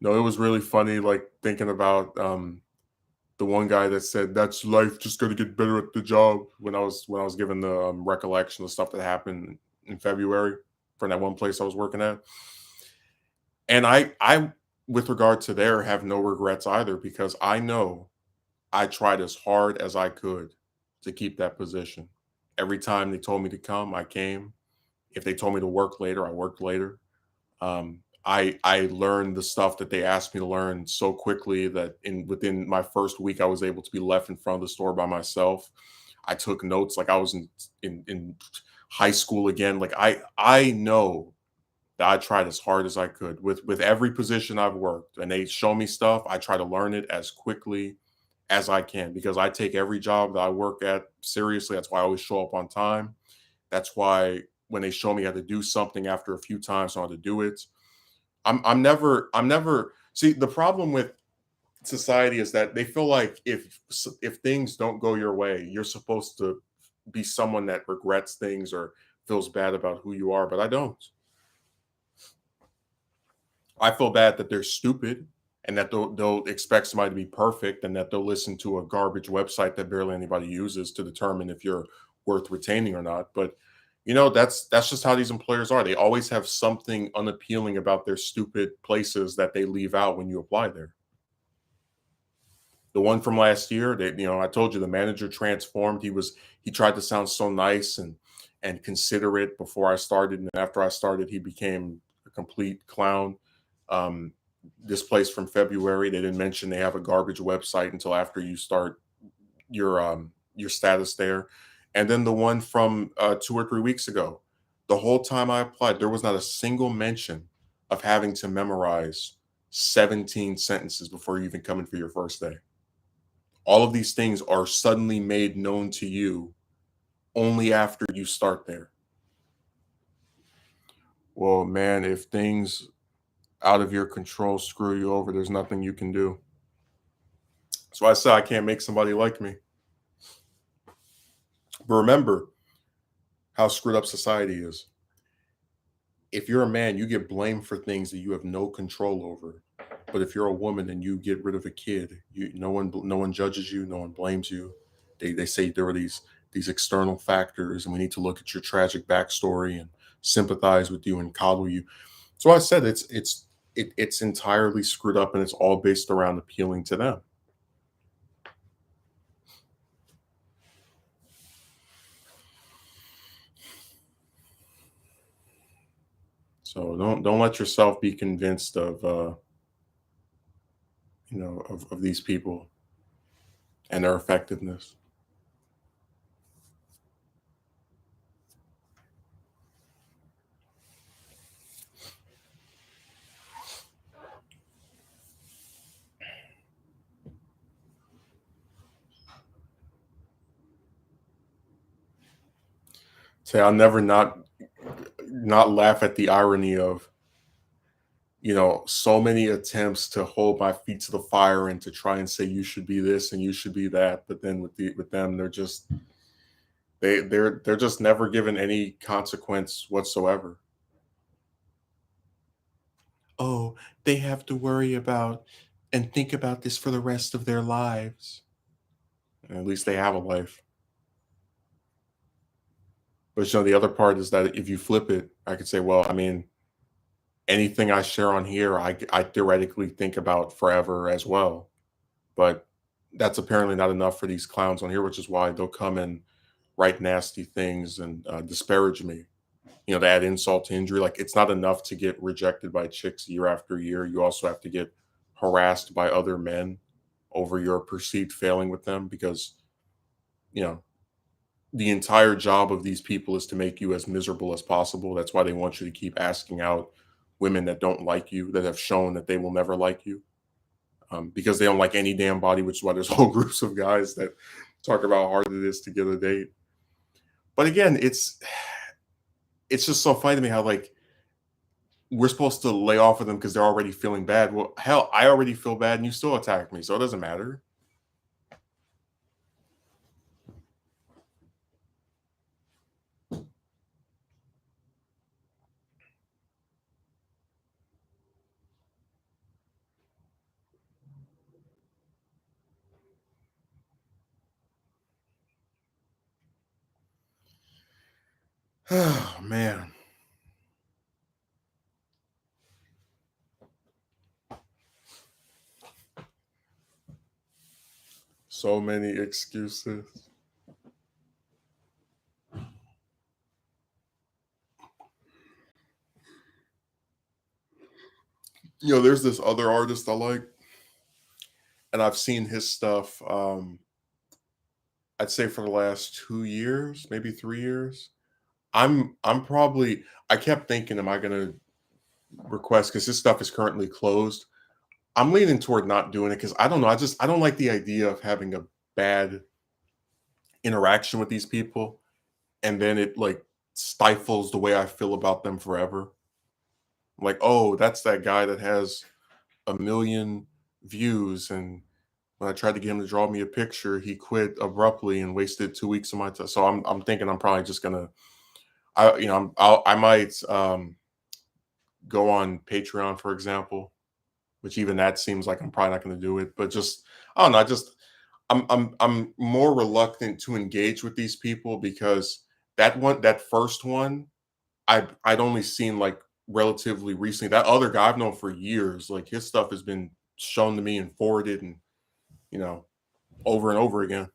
No, it was really funny, like thinking about the one guy that said that's life, just got to get better at the job. When I was given the recollection of stuff that happened in February for that one place I was working at, and I with regard to there have no regrets either because I know I tried as hard as I could to keep that position. Every time they told me to come, I came. If they told me to work later, I worked later. I learned the stuff that they asked me to learn so quickly that within my first week, I was able to be left in front of the store by myself. I took notes like I was in high school again. Like I know that I tried as hard as I could with every position I've worked, and they show me stuff. I try to learn it as quickly as I can because I take every job that I work at seriously. That's why I always show up on time. That's why when they show me how to do something after a few times, I know how to do it. I'm never see the problem with society is that they feel like if things don't go your way, you're supposed to be someone that regrets things or feels bad about who you are, but I don't. I feel bad that they're stupid and that they'll expect somebody to be perfect and that they'll listen to a garbage website that barely anybody uses to determine if you're worth retaining or not. But that's just how these employers are. They always have something unappealing about their stupid places that they leave out when you apply there. The one from last year, I told you the manager transformed. He tried to sound so nice and considerate before I started, and after I started, he became a complete clown. Um, this place from February, they didn't mention they have a garbage website until after you start your status there. And then the one from 2 or 3 weeks ago, the whole time I applied, there was not a single mention of having to memorize 17 sentences before you even come in for your first day. All of these things are suddenly made known to you only after you start there. Well, man, if things out of your control screw you over, there's nothing you can do. So I said I can't make somebody like me. But remember how screwed up society is. If you're a man, you get blamed for things that you have no control over. But if you're a woman and you get rid of a kid, no one judges you, no one blames you. They say there are these external factors, and we need to look at your tragic backstory and sympathize with you and coddle you. So I said it's entirely screwed up, and it's all based around appealing to them. So don't let yourself be convinced of of these people and their effectiveness. Say I'll never not laugh at the irony of so many attempts to hold my feet to the fire and to try and say you should be this and you should be that, but then with them they're just never given any consequence whatsoever. Oh, they have to worry about and think about this for the rest of their lives. At least they have a life. But the other part is that if you flip it, I could say, well, I mean, anything I share on here, I theoretically think about forever as well. But that's apparently not enough for these clowns on here, which is why they'll come and write nasty things and disparage me. To add insult to injury. Like it's not enough to get rejected by chicks year after year. You also have to get harassed by other men over your perceived failing with them because you know the entire job of these people is to make you as miserable as possible. That's why they want you to keep asking out women that don't like you, that have shown that they will never like you, because they don't like any damn body, which is why there's whole groups of guys that talk about how hard it is to get a date. But again, it's just so funny to me how like we're supposed to lay off of them because they're already feeling bad. Well, hell, I already feel bad and you still attack me, so it doesn't matter. Oh man, so many excuses. There's this other artist I like, and I've seen his stuff. I'd say for the last 2 years, maybe 3 years. I'm probably. I kept thinking, am I gonna request because his stuff is currently closed? I'm leaning toward not doing it because I don't know. I don't like the idea of having a bad interaction with these people, and then it like stifles the way I feel about them forever. Like, oh, that's that guy that has a million views, and when I tried to get him to draw me a picture, he quit abruptly and wasted 2 weeks of my time. So I'm thinking I'm probably just gonna I might go on Patreon, for example, which even that seems like I'm probably not gonna do it. But just I don't know, I'm more reluctant to engage with these people because that first one I'd only seen like relatively recently. That other guy I've known for years, like his stuff has been shown to me and forwarded and you know over and over again.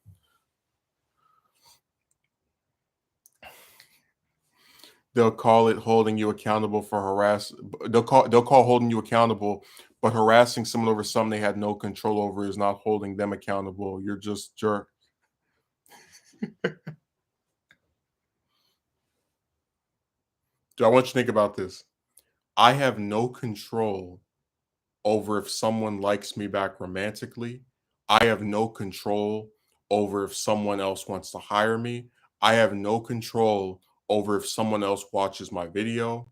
They'll call it holding you accountable for harass. They'll call holding you accountable, but harassing someone over something they had no control over is not holding them accountable. You're just jerk. Do I want you to think about this? I have no control over if someone likes me back romantically. I have no control over if someone else wants to hire me. I have no control over if someone else watches my video.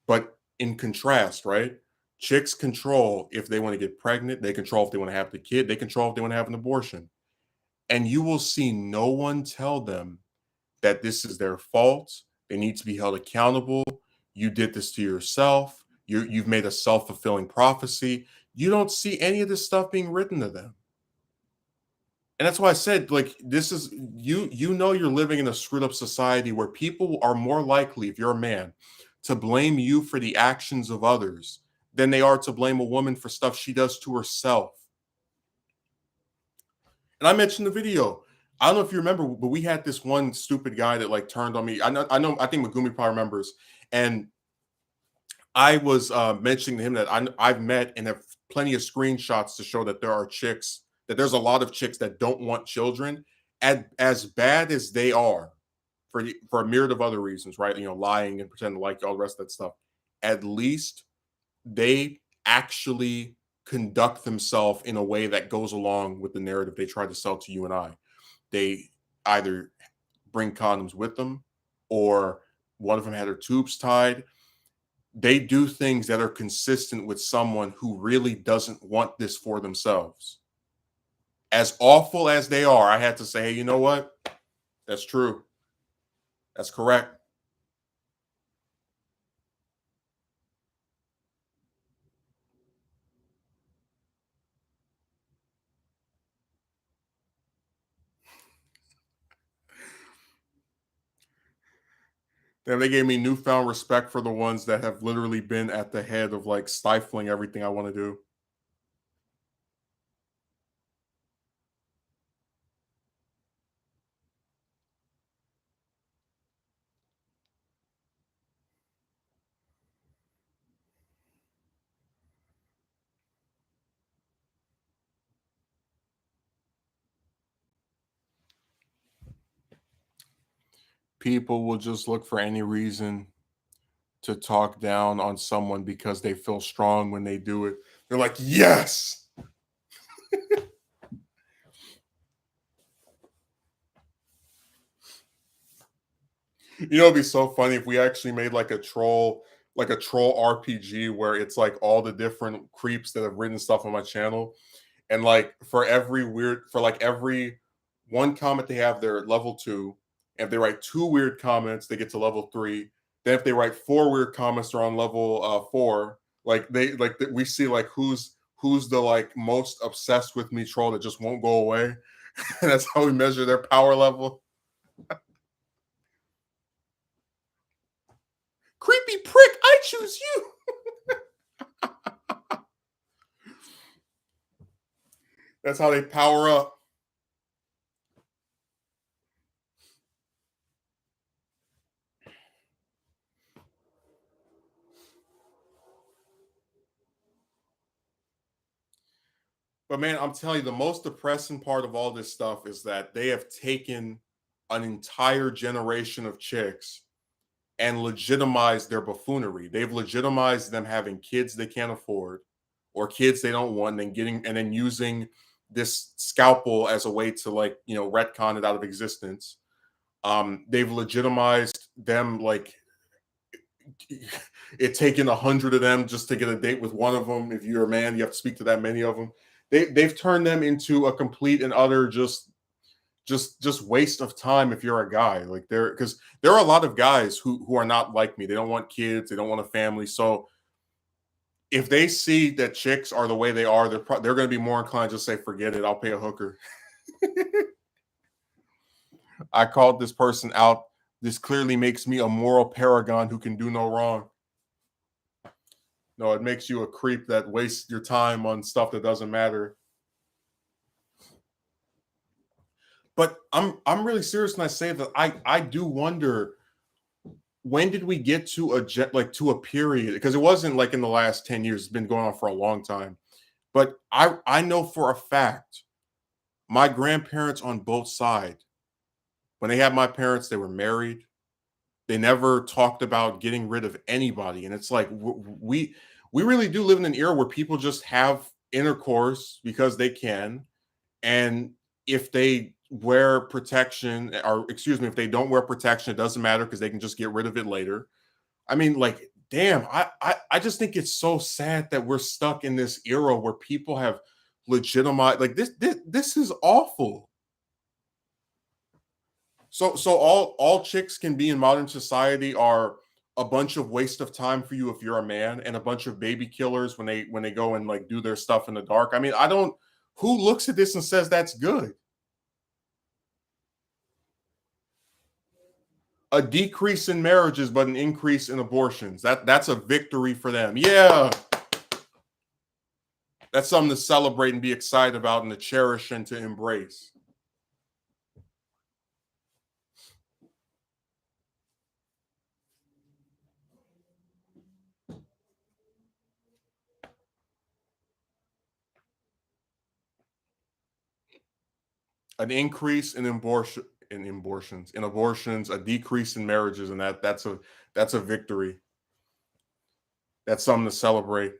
But in contrast, right? Chicks control if they want to get pregnant, they control if they want to have the kid, they control if they want to have an abortion. And you will see no one tell them that this is their fault. They need to be held accountable. You did this to yourself. You've made a self fulfilling prophecy. You don't see any of this stuff being written to them. And that's why I said, like, this is you're living in a screwed up society where people are more likely, if you're a man, to blame you for the actions of others than they are to blame a woman for stuff she does to herself. And I mentioned the video. I don't know if you remember, but we had this one stupid guy that like turned on me. I think Megumi probably remembers. And I was mentioning to him that I've met and have plenty of screenshots to show that that there's a lot of chicks that don't want children, as bad as they are for a myriad of other reasons, right? Lying and pretending to like all the rest of that stuff. At least they actually conduct themselves in a way that goes along with the narrative they try to sell to you and I. They either bring condoms with them, or one of them had her tubes tied. They do things that are consistent with someone who really doesn't want this for themselves. As awful as they are, I had to say, hey, you know what? That's true. That's correct. Then they gave me newfound respect for the ones that have literally been at the head of like stifling everything I want to do. People will just look for any reason to talk down on someone because they feel strong when they do it. They're like, yes. It'd be so funny if we actually made like a troll RPG where it's like all the different creeps that have written stuff on my channel. And like for like every one comment they have, they're at level 2. And if they write 2 weird comments, they get to level 3. Then if they write 4 weird comments, they're on level 4. Like we see like who's the like most obsessed with me troll that just won't go away. And that's how we measure their power level. Creepy prick, I choose you. That's how they power up. But man, I'm telling you, the most depressing part of all this stuff is that they have taken an entire generation of chicks and legitimized their buffoonery. They've legitimized them having kids they can't afford or kids they don't want, and then using this scalpel as a way to, like, retcon it out of existence. They've legitimized them, like, it taking 100 of them just to get a date with one of them. If you're a man, you have to speak to that many of them. They've turned them into a complete and utter just waste of time if you're a guy. Like, because there are a lot of guys who are not like me. They don't want kids, they don't want a family. So if they see that chicks are the way they are, they're going to be more inclined to say, forget it, I'll pay a hooker. I called this person out. This clearly makes me a moral paragon who can do no wrong. No, it makes you a creep that wastes your time on stuff that doesn't matter. But I'm really serious when I say that I do wonder, when did we get to to a period? Because it wasn't like in the last 10 years, it's been going on for a long time. But I know for a fact my grandparents on both sides, when they had my parents, they were married. They never talked about getting rid of anybody. And it's like, we really do live in an era where people just have intercourse because they can. And if they wear protection, or excuse me, if they don't wear protection, it doesn't matter because they can just get rid of it later. I mean, like, damn, I just think it's so sad that we're stuck in this era where people have legitimized, like, this is awful. So all chicks can be in modern society are a bunch of waste of time for you if you're a man, and a bunch of baby killers when they go and, like, do their stuff in the dark. I mean, I don't, who looks at this and says that's good? A decrease in marriages but an increase in abortions. That's a victory for them. Yeah. That's something to celebrate and be excited about and to cherish and to embrace. An increase in abortions, a decrease in marriages, and that's a victory. That's something to celebrate.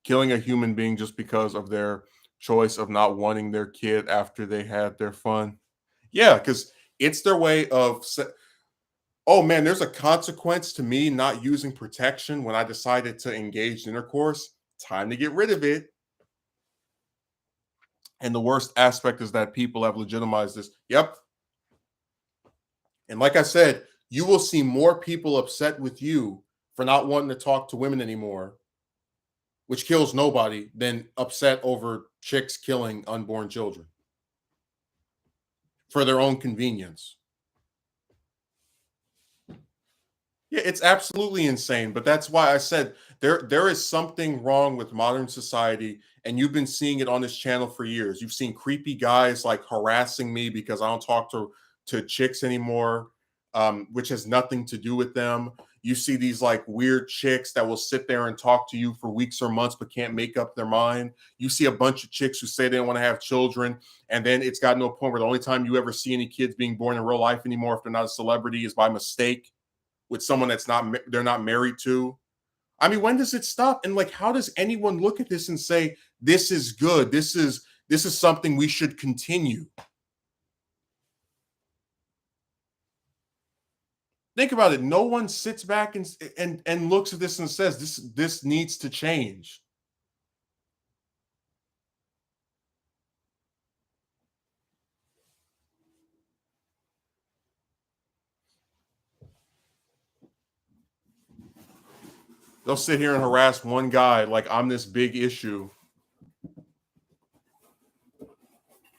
Killing a human being just because of their choice of not wanting their kid after they had their fun. Yeah, because it's their way of oh man, there's a consequence to me not using protection when I decided to engage in intercourse. Time to get rid of it. And the worst aspect is that people have legitimized this. Yep. And like I said, you will see more people upset with you for not wanting to talk to women anymore, which kills nobody, than upset over chicks killing unborn children for their own convenience. Yeah, it's absolutely insane. But that's why I said there is something wrong with modern society, and you've been seeing it on this channel for years. You've seen creepy guys like harassing me because I don't talk to chicks anymore, which has nothing to do with them. You see these like weird chicks that will sit there and talk to you for weeks or months but can't make up their mind. You see a bunch of chicks who say they don't want to have children, and then it's gotten to a point where the only time you ever see any kids being born in real life anymore, if they're not a celebrity, is by mistake with someone they're not married to. I mean, when does it stop? And like, how does anyone look at this and say this is good? This is something we should continue. Think about it. No one sits back and looks at this and says this needs to change. They'll sit here and harass one guy like I'm this big issue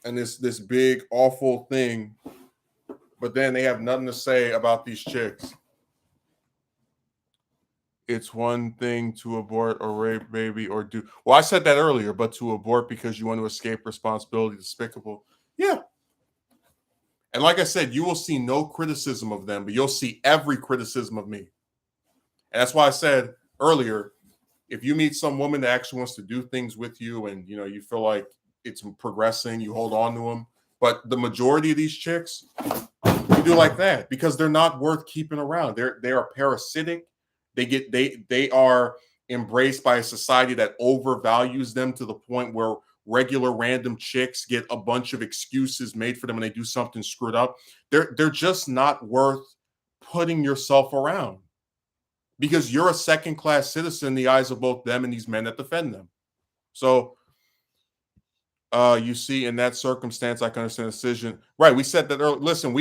and this big awful thing, but then they have nothing to say about these chicks. It's one thing to abort or rape baby or do, well, I said that earlier, but to abort because you want to escape responsibility, despicable. Yeah. And like I said, you will see no criticism of them, but you'll see every criticism of me. And that's why I said earlier, if you meet some woman that actually wants to do things with you, and you feel like it's progressing, you hold on to them. But the majority of these chicks, you do like that because they're not worth keeping around. They are parasitic. They are embraced by a society that overvalues them to the point where regular random chicks get a bunch of excuses made for them when they do something screwed up. They're just not worth putting yourself around because you're a second class citizen in the eyes of both them and these men that defend them. So you see, in that circumstance, I can understand the decision. Right. We said that earlier. Listen,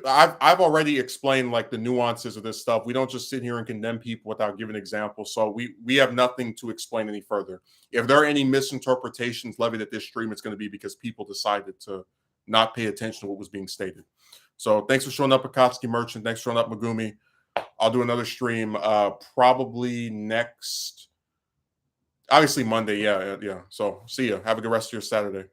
I've already explained like the nuances of this stuff. We don't just sit here and condemn people without giving examples. So we have nothing to explain any further. If there are any misinterpretations levied at this stream, it's going to be because people decided to not pay attention to what was being stated. So thanks for showing up, Akatsuki Merchant. Thanks for showing up, Megumi. I'll do another stream probably next. Obviously Monday, yeah. So see you. Have a good rest of your Saturday.